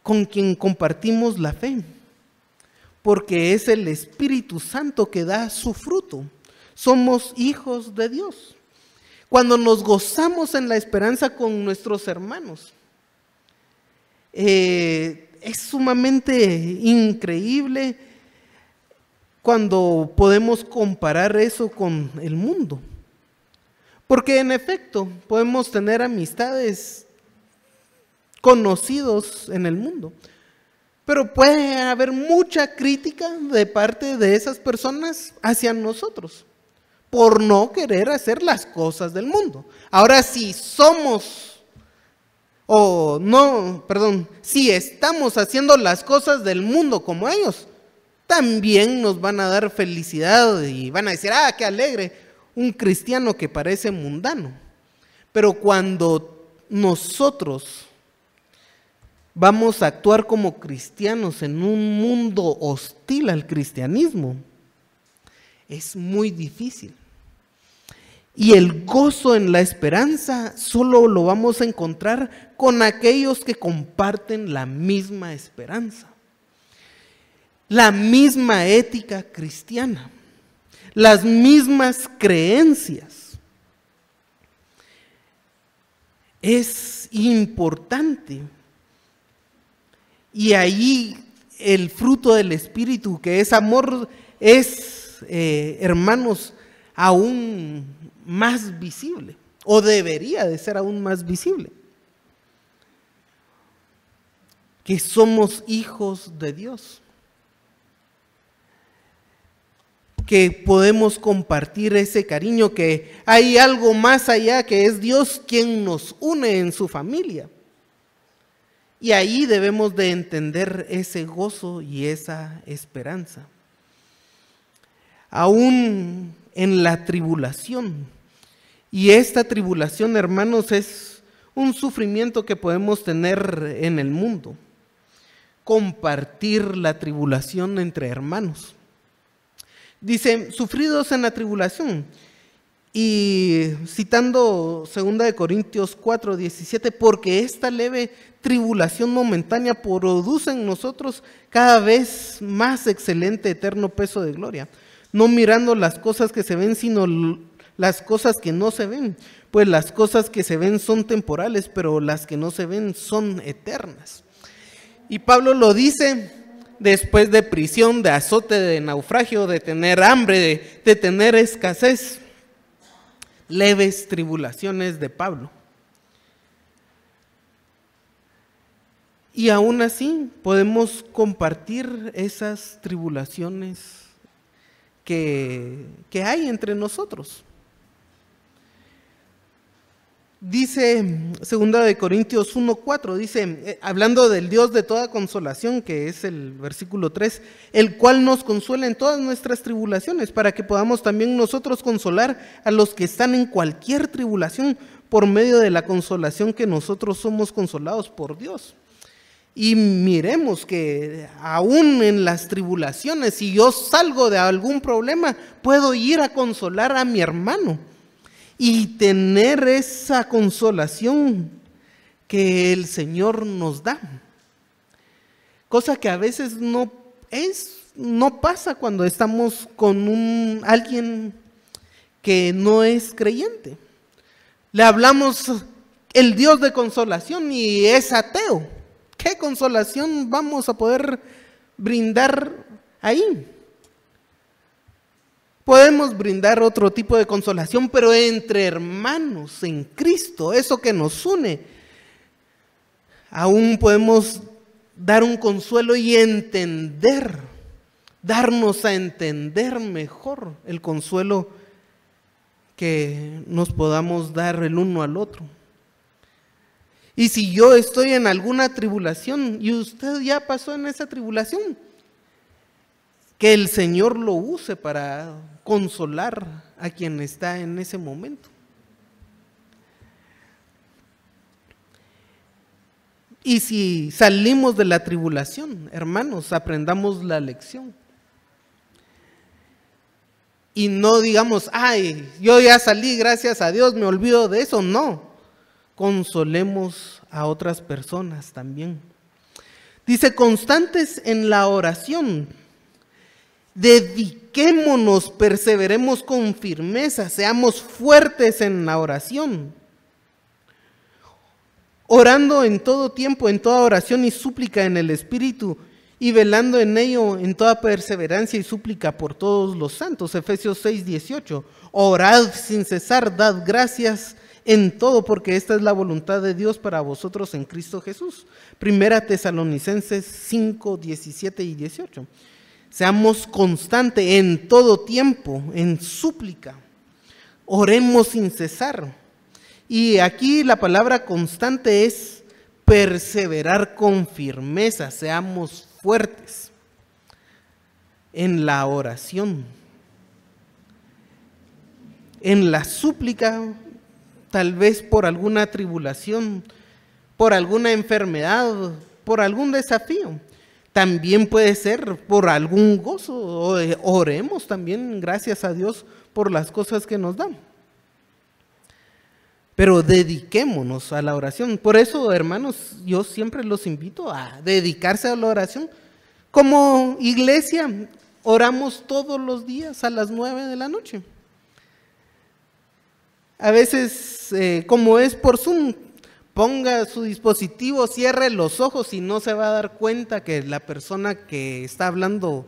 con quien compartimos la fe, porque es el Espíritu Santo que da su fruto. Somos hijos de Dios. Cuando nos gozamos en la esperanza con nuestros hermanos, es sumamente increíble cuando podemos comparar eso con el mundo. Porque en efecto podemos tener amistades conocidos en el mundo, pero puede haber mucha crítica de parte de esas personas hacia nosotros por no querer hacer las cosas del mundo. Ahora, si si estamos haciendo las cosas del mundo como ellos, también nos van a dar felicidad y van a decir, ah, qué alegre, un cristiano que parece mundano. Pero cuando nosotros vamos a actuar como cristianos en un mundo hostil al cristianismo, es muy difícil. Y el gozo en la esperanza solo lo vamos a encontrar con aquellos que comparten la misma esperanza, la misma ética cristiana, las mismas creencias. Es importante. Y ahí el fruto del Espíritu, que es amor, es, hermanos, aún más visible, o debería de ser aún más visible, que somos hijos de Dios, que podemos compartir ese cariño, que hay algo más allá, que es Dios quien nos une en su familia. Y ahí debemos de entender ese gozo y esa esperanza. Aún en la tribulación, y esta tribulación, hermanos, es un sufrimiento que podemos tener en el mundo, compartir la tribulación entre hermanos. Dice, sufridos en la tribulación, y citando 2 Corintios 4:17, porque esta leve tribulación momentánea produce en nosotros cada vez más excelente eterno peso de gloria, no mirando las cosas que se ven, sino las cosas que no se ven, pues las cosas que se ven son temporales, pero las que no se ven son eternas. Y Pablo lo dice después de prisión, de azote, de naufragio, de tener hambre, de tener escasez. Leves tribulaciones de Pablo. Y aún así podemos compartir esas tribulaciones que hay entre nosotros. Dice 2 Corintios 1:4, dice, hablando del Dios de toda consolación, que es el versículo 3, el cual nos consuela en todas nuestras tribulaciones, para que podamos también nosotros consolar a los que están en cualquier tribulación, por medio de la consolación que nosotros somos consolados por Dios. Y miremos que aún en las tribulaciones, si yo salgo de algún problema, puedo ir a consolar a mi hermano y tener esa consolación que el Señor nos da. Cosa que a veces no pasa cuando estamos con alguien que no es creyente. Le hablamos el Dios de consolación y es ateo. ¿Qué consolación vamos a poder brindar ahí? Podemos brindar otro tipo de consolación, pero entre hermanos en Cristo, eso que nos une, aún podemos dar un consuelo y darnos a entender mejor el consuelo que nos podamos dar el uno al otro. Y si yo estoy en alguna tribulación y usted ya pasó en esa tribulación, que el Señor lo use para consolar a quien está en ese momento. Y si salimos de la tribulación, hermanos, aprendamos la lección. Y no digamos, ay, yo ya salí, gracias a Dios, me olvido de eso. No, consolemos a otras personas también. Dice, constantes en la oración, dediquémonos, perseveremos con firmeza, seamos fuertes en la oración, orando en todo tiempo, en toda oración y súplica en el Espíritu, y velando en ello en toda perseverancia y súplica por todos los santos. Efesios 6:18. Orad sin cesar, dad gracias en todo, porque esta es la voluntad de Dios para vosotros en Cristo Jesús. Primera Tesalonicenses 5:17 y 18. Seamos constantes en todo tiempo, en súplica. Oremos sin cesar. Y aquí la palabra constante es perseverar con firmeza. Seamos fuertes en la oración. En la súplica, tal vez por alguna tribulación, por alguna enfermedad, por algún desafío. También puede ser por algún gozo. Oremos también, gracias a Dios, por las cosas que nos dan. Pero dediquémonos a la oración. Por eso, hermanos, yo siempre los invito a dedicarse a la oración. Como iglesia, oramos todos los días a las 9 de la noche. A veces, como es por Zoom, ponga su dispositivo, cierre los ojos y no se va a dar cuenta que la persona que está hablando,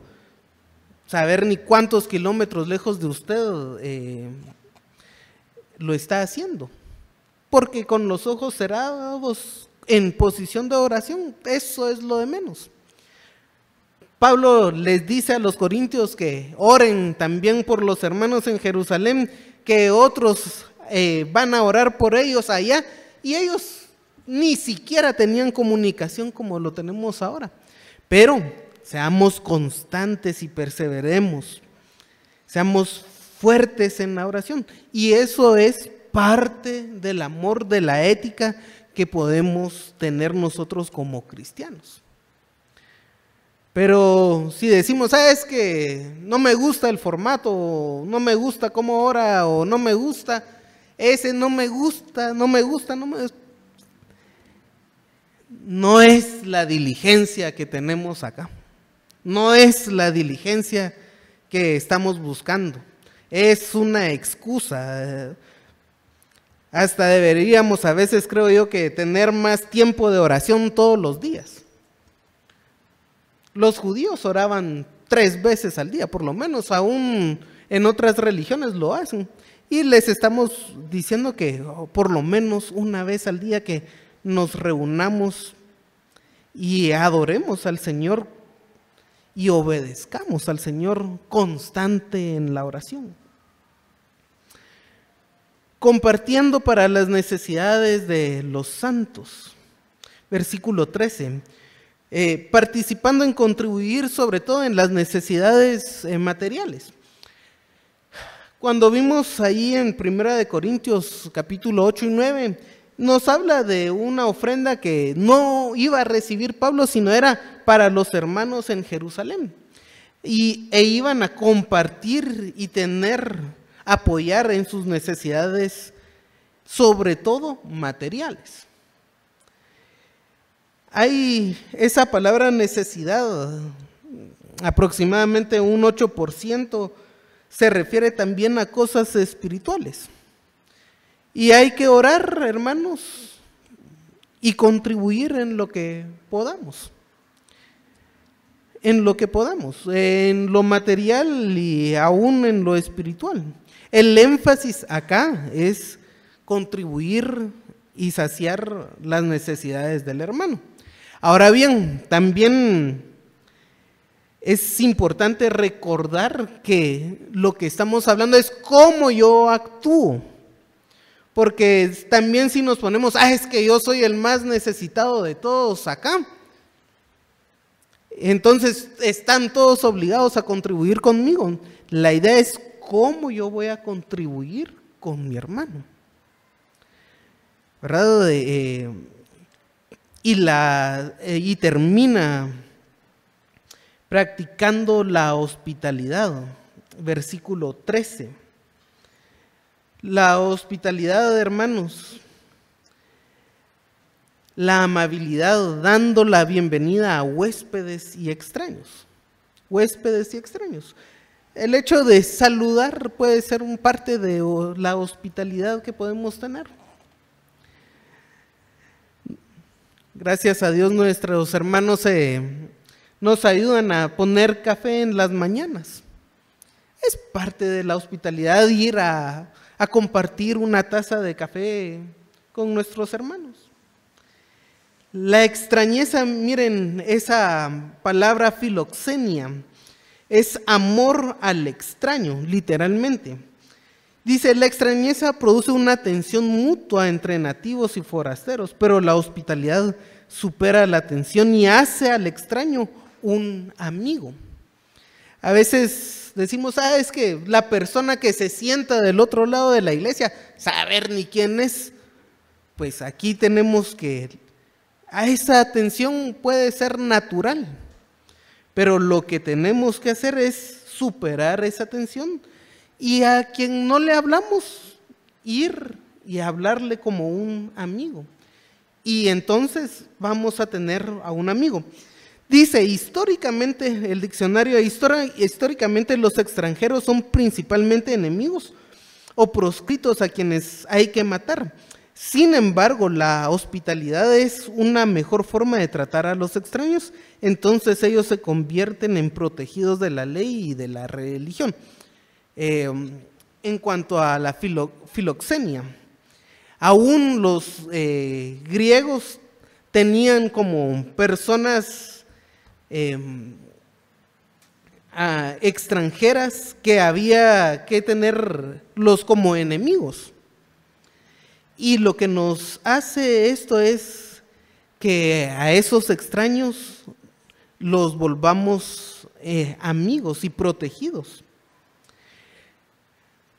saber ni cuántos kilómetros lejos de usted, lo está haciendo. Porque con los ojos cerrados, en posición de oración, eso es lo de menos. Pablo les dice a los corintios que oren también por los hermanos en Jerusalén, que otros van a orar por ellos allá, y ellos ni siquiera tenían comunicación como lo tenemos ahora. Pero seamos constantes y perseveremos, seamos fuertes en la oración, y eso es parte del amor, de la ética que podemos tener nosotros como cristianos. Pero si decimos, es que no me gusta el formato, o no me gusta cómo ora, o no me gusta, no es la diligencia que tenemos acá, no es la diligencia que estamos buscando, es una excusa. Hasta deberíamos a veces, creo yo, que tener más tiempo de oración todos los días. Los judíos oraban 3 veces al día, por lo menos, aún en otras religiones lo hacen. Y les estamos diciendo que por lo menos una vez al día que nos reunamos y adoremos al Señor y obedezcamos al Señor constante en la oración. Compartiendo para las necesidades de los santos. Versículo 13. Participando en contribuir sobre todo en las necesidades materiales. Cuando vimos ahí en 1 Corintios capítulo 8 y 9, nos habla de una ofrenda que no iba a recibir Pablo, sino era para los hermanos en Jerusalén. E iban a compartir y apoyar en sus necesidades, sobre todo materiales. Hay esa palabra necesidad, aproximadamente un 8% se refiere también a cosas espirituales. Y hay que orar, hermanos, y contribuir en lo que podamos. En lo que podamos, en lo material y aún en lo espiritual. El énfasis acá es contribuir y saciar las necesidades del hermano. Ahora bien, también es importante recordar que lo que estamos hablando es cómo yo actúo. Porque también si nos ponemos, es que yo soy el más necesitado de todos acá, entonces están todos obligados a contribuir conmigo. La idea es cómo yo voy a contribuir con mi hermano, ¿verdad? Y termina practicando la hospitalidad, versículo 13. La hospitalidad, hermanos, la amabilidad, dando la bienvenida a huéspedes y extraños. Huéspedes y extraños. El hecho de saludar puede ser un parte de la hospitalidad que podemos tener. Gracias a Dios nuestros hermanos nos ayudan a poner café en las mañanas. Es parte de la hospitalidad ir a compartir una taza de café con nuestros hermanos. La extrañeza, miren, esa palabra filoxenia, es amor al extraño, literalmente. Dice, la extrañeza produce una tensión mutua entre nativos y forasteros, pero la hospitalidad supera la tensión y hace al extraño un amigo. A veces decimos, es que la persona que se sienta del otro lado de la iglesia, saber ni quién es. Pues aquí tenemos que A esa tensión puede ser natural, pero lo que tenemos que hacer es superar esa tensión y a quien no le hablamos, ir y hablarle como un amigo. Y entonces vamos a tener a un amigo. Dice, históricamente, el diccionario, históricamente los extranjeros son principalmente enemigos o proscritos a quienes hay que matar. Sin embargo, la hospitalidad es una mejor forma de tratar a los extraños, entonces ellos se convierten en protegidos de la ley y de la religión. En cuanto a la filoxenia, aún los griegos tenían como personas extranjeras que había que tenerlos como enemigos. Y lo que nos hace esto es que a esos extraños los volvamos amigos y protegidos.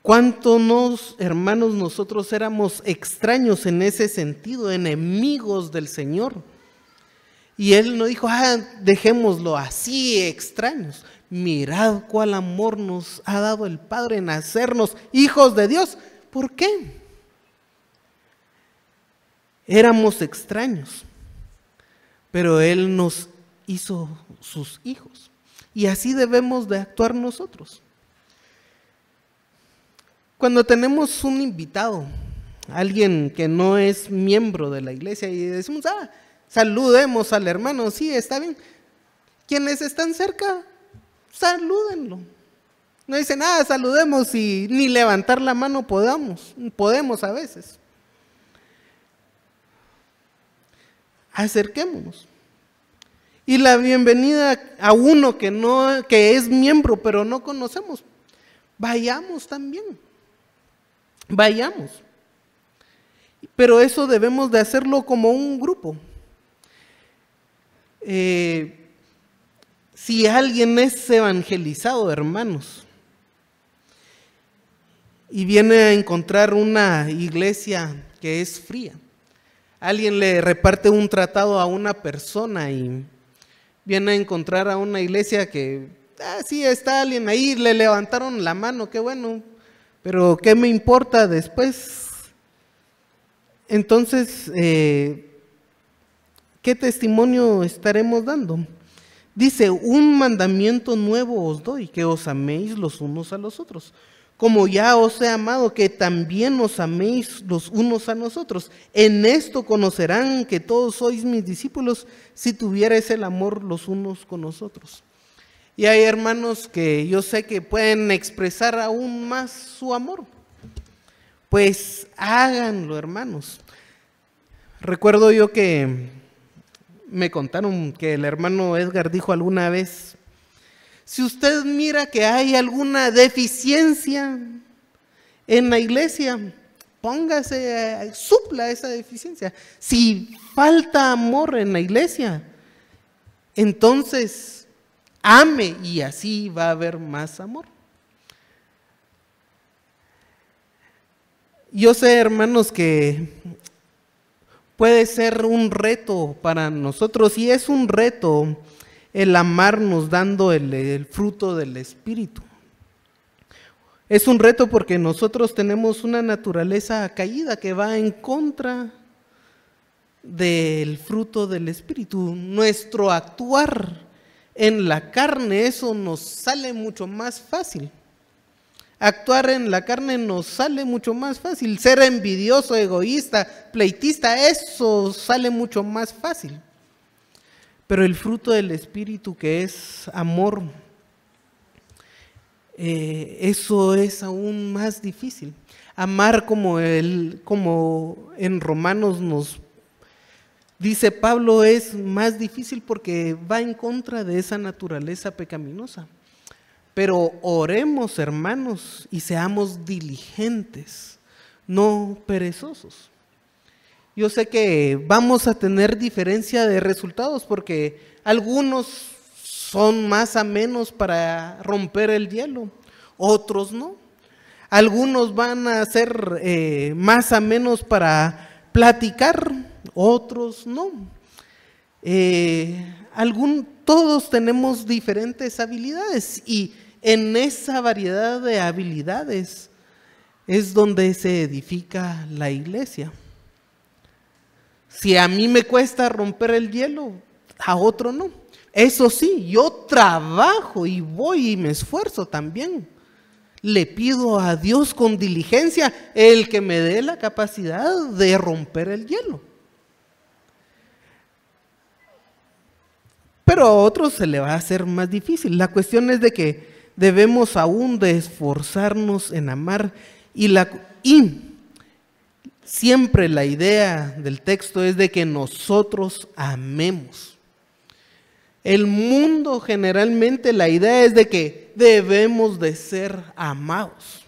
¿Cuánto hermanos, nosotros éramos extraños en ese sentido, enemigos del Señor? Y Él no dijo, dejémoslo así, extraños. Mirad cuál amor nos ha dado el Padre en hacernos hijos de Dios. ¿Por qué? Éramos extraños, pero Él nos hizo sus hijos. Y así debemos de actuar nosotros. Cuando tenemos un invitado, alguien que no es miembro de la iglesia, y decimos, saludemos al hermano, sí, está bien. Quienes están cerca, salúdenlo. No dicen, saludemos y ni levantar la mano podemos a veces. Acerquémonos. Y la bienvenida a uno que es miembro, pero no conocemos, vayamos también. Vayamos. Pero eso debemos de hacerlo como un grupo. Si alguien es evangelizado, hermanos, y viene a encontrar una iglesia que es fría, alguien le reparte un tratado a una persona y viene a encontrar a una iglesia que, sí está alguien ahí, le levantaron la mano, qué bueno, pero ¿qué me importa después? Entonces, ¿qué testimonio estaremos dando? Dice, un mandamiento nuevo os doy, que os améis los unos a los otros. Como ya os he amado, que también os améis los unos a nosotros. En esto conocerán que todos sois mis discípulos, si tuvierais el amor los unos con los otros. Y hay hermanos que yo sé que pueden expresar aún más su amor. Pues háganlo, hermanos. Recuerdo yo que me contaron que el hermano Edgar dijo alguna vez, si usted mira que hay alguna deficiencia en la iglesia, póngase, supla esa deficiencia. Si falta amor en la iglesia, entonces ame y así va a haber más amor. Yo sé, hermanos, que puede ser un reto para nosotros y es un reto el amarnos dando el fruto del Espíritu. Es un reto porque nosotros tenemos una naturaleza caída que va en contra del fruto del Espíritu. Nuestro actuar en la carne, eso nos sale mucho más fácil. Actuar en la carne nos sale mucho más fácil. Ser envidioso, egoísta, pleitista, eso sale mucho más fácil. Pero el fruto del Espíritu, que es amor, eso es aún más difícil. Amar como en Romanos nos dice Pablo, es más difícil porque va en contra de esa naturaleza pecaminosa. Pero oremos, hermanos, y seamos diligentes, no perezosos. Yo sé que vamos a tener diferencia de resultados porque algunos son más amenos para romper el hielo, otros no. Algunos van a ser más amenos para platicar, otros no. Todos tenemos diferentes habilidades y en esa variedad de habilidades es donde se edifica la iglesia. Si a mí me cuesta romper el hielo, a otro no. Eso sí, yo trabajo y voy y me esfuerzo también. Le pido a Dios con diligencia el que me dé la capacidad de romper el hielo. Pero a otros se le va a hacer más difícil. La cuestión es de que debemos aún de esforzarnos en amar y siempre la idea del texto es de que nosotros amemos. El mundo generalmente la idea es de que debemos de ser amados.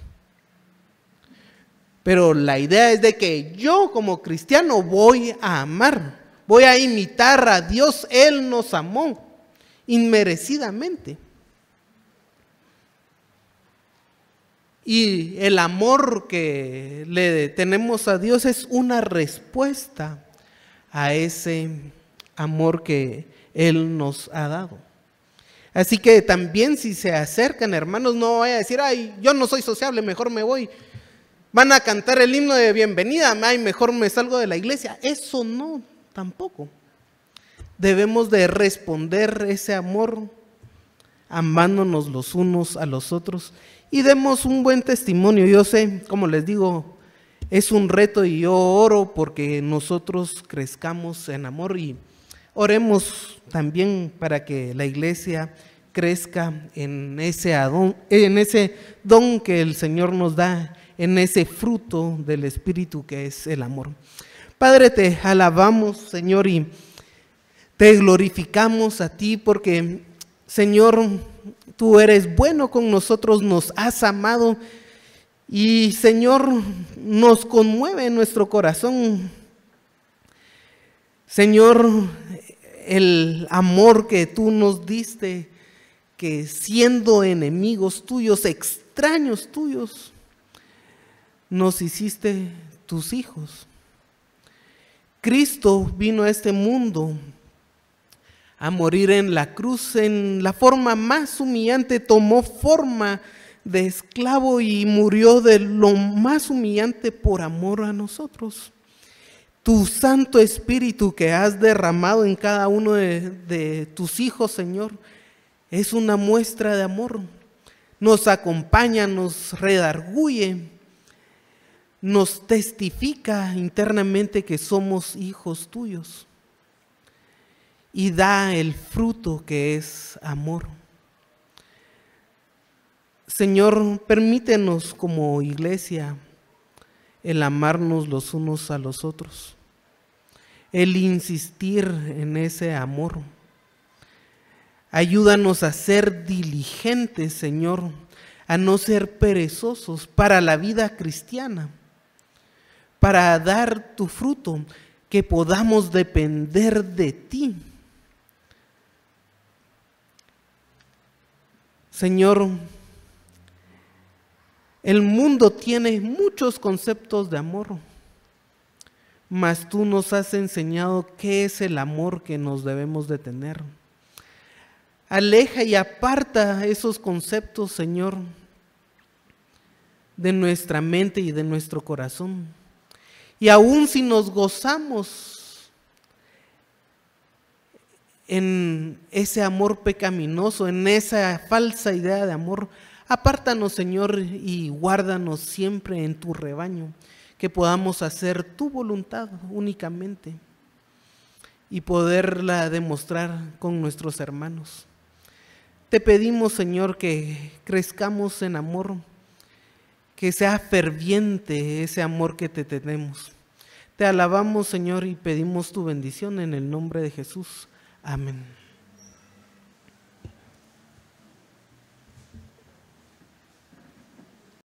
Pero la idea es de que yo como cristiano voy a amar, voy a imitar a Dios. Él nos amó inmerecidamente. Y el amor que le tenemos a Dios es una respuesta a ese amor que Él nos ha dado. Así que también si se acercan, hermanos, no vaya a decir, ay, yo no soy sociable, mejor me voy. Van a cantar el himno de bienvenida, ay, mejor me salgo de la iglesia. Eso no, tampoco. Debemos de responder ese amor amándonos los unos a los otros y demos un buen testimonio. Yo sé, como les digo, es un reto y yo oro porque nosotros crezcamos en amor y oremos también para que la iglesia crezca en ese don que el Señor nos da, en ese fruto del Espíritu que es el amor. Padre, te alabamos, Señor, y te glorificamos a ti porque, Señor, tú eres bueno con nosotros, nos has amado y, Señor, nos conmueve nuestro corazón. Señor, el amor que tú nos diste, que siendo enemigos tuyos, extraños tuyos, nos hiciste tus hijos. Cristo vino a este mundo a morir en la cruz en la forma más humillante, tomó forma de esclavo y murió de lo más humillante por amor a nosotros. Tu Santo Espíritu que has derramado en cada uno de tus hijos, Señor, es una muestra de amor. Nos acompaña, nos redarguye, nos testifica internamente que somos hijos tuyos y da el fruto que es amor. Señor, permítenos como iglesia el amarnos los unos a los otros, el insistir en ese amor. Ayúdanos a ser diligentes, Señor, a no ser perezosos para la vida cristiana, para dar tu fruto, que podamos depender de ti. Señor, el mundo tiene muchos conceptos de amor, mas tú nos has enseñado qué es el amor que nos debemos de tener. Aleja y aparta esos conceptos, Señor, de nuestra mente y de nuestro corazón. Y aun si nos gozamos en ese amor pecaminoso, en esa falsa idea de amor, apártanos, Señor, y guárdanos siempre en tu rebaño, que podamos hacer tu voluntad únicamente y poderla demostrar con nuestros hermanos. Te pedimos, Señor, que crezcamos en amor, que sea ferviente ese amor que te tenemos. Te alabamos, Señor, y pedimos tu bendición en el nombre de Jesús. Amén.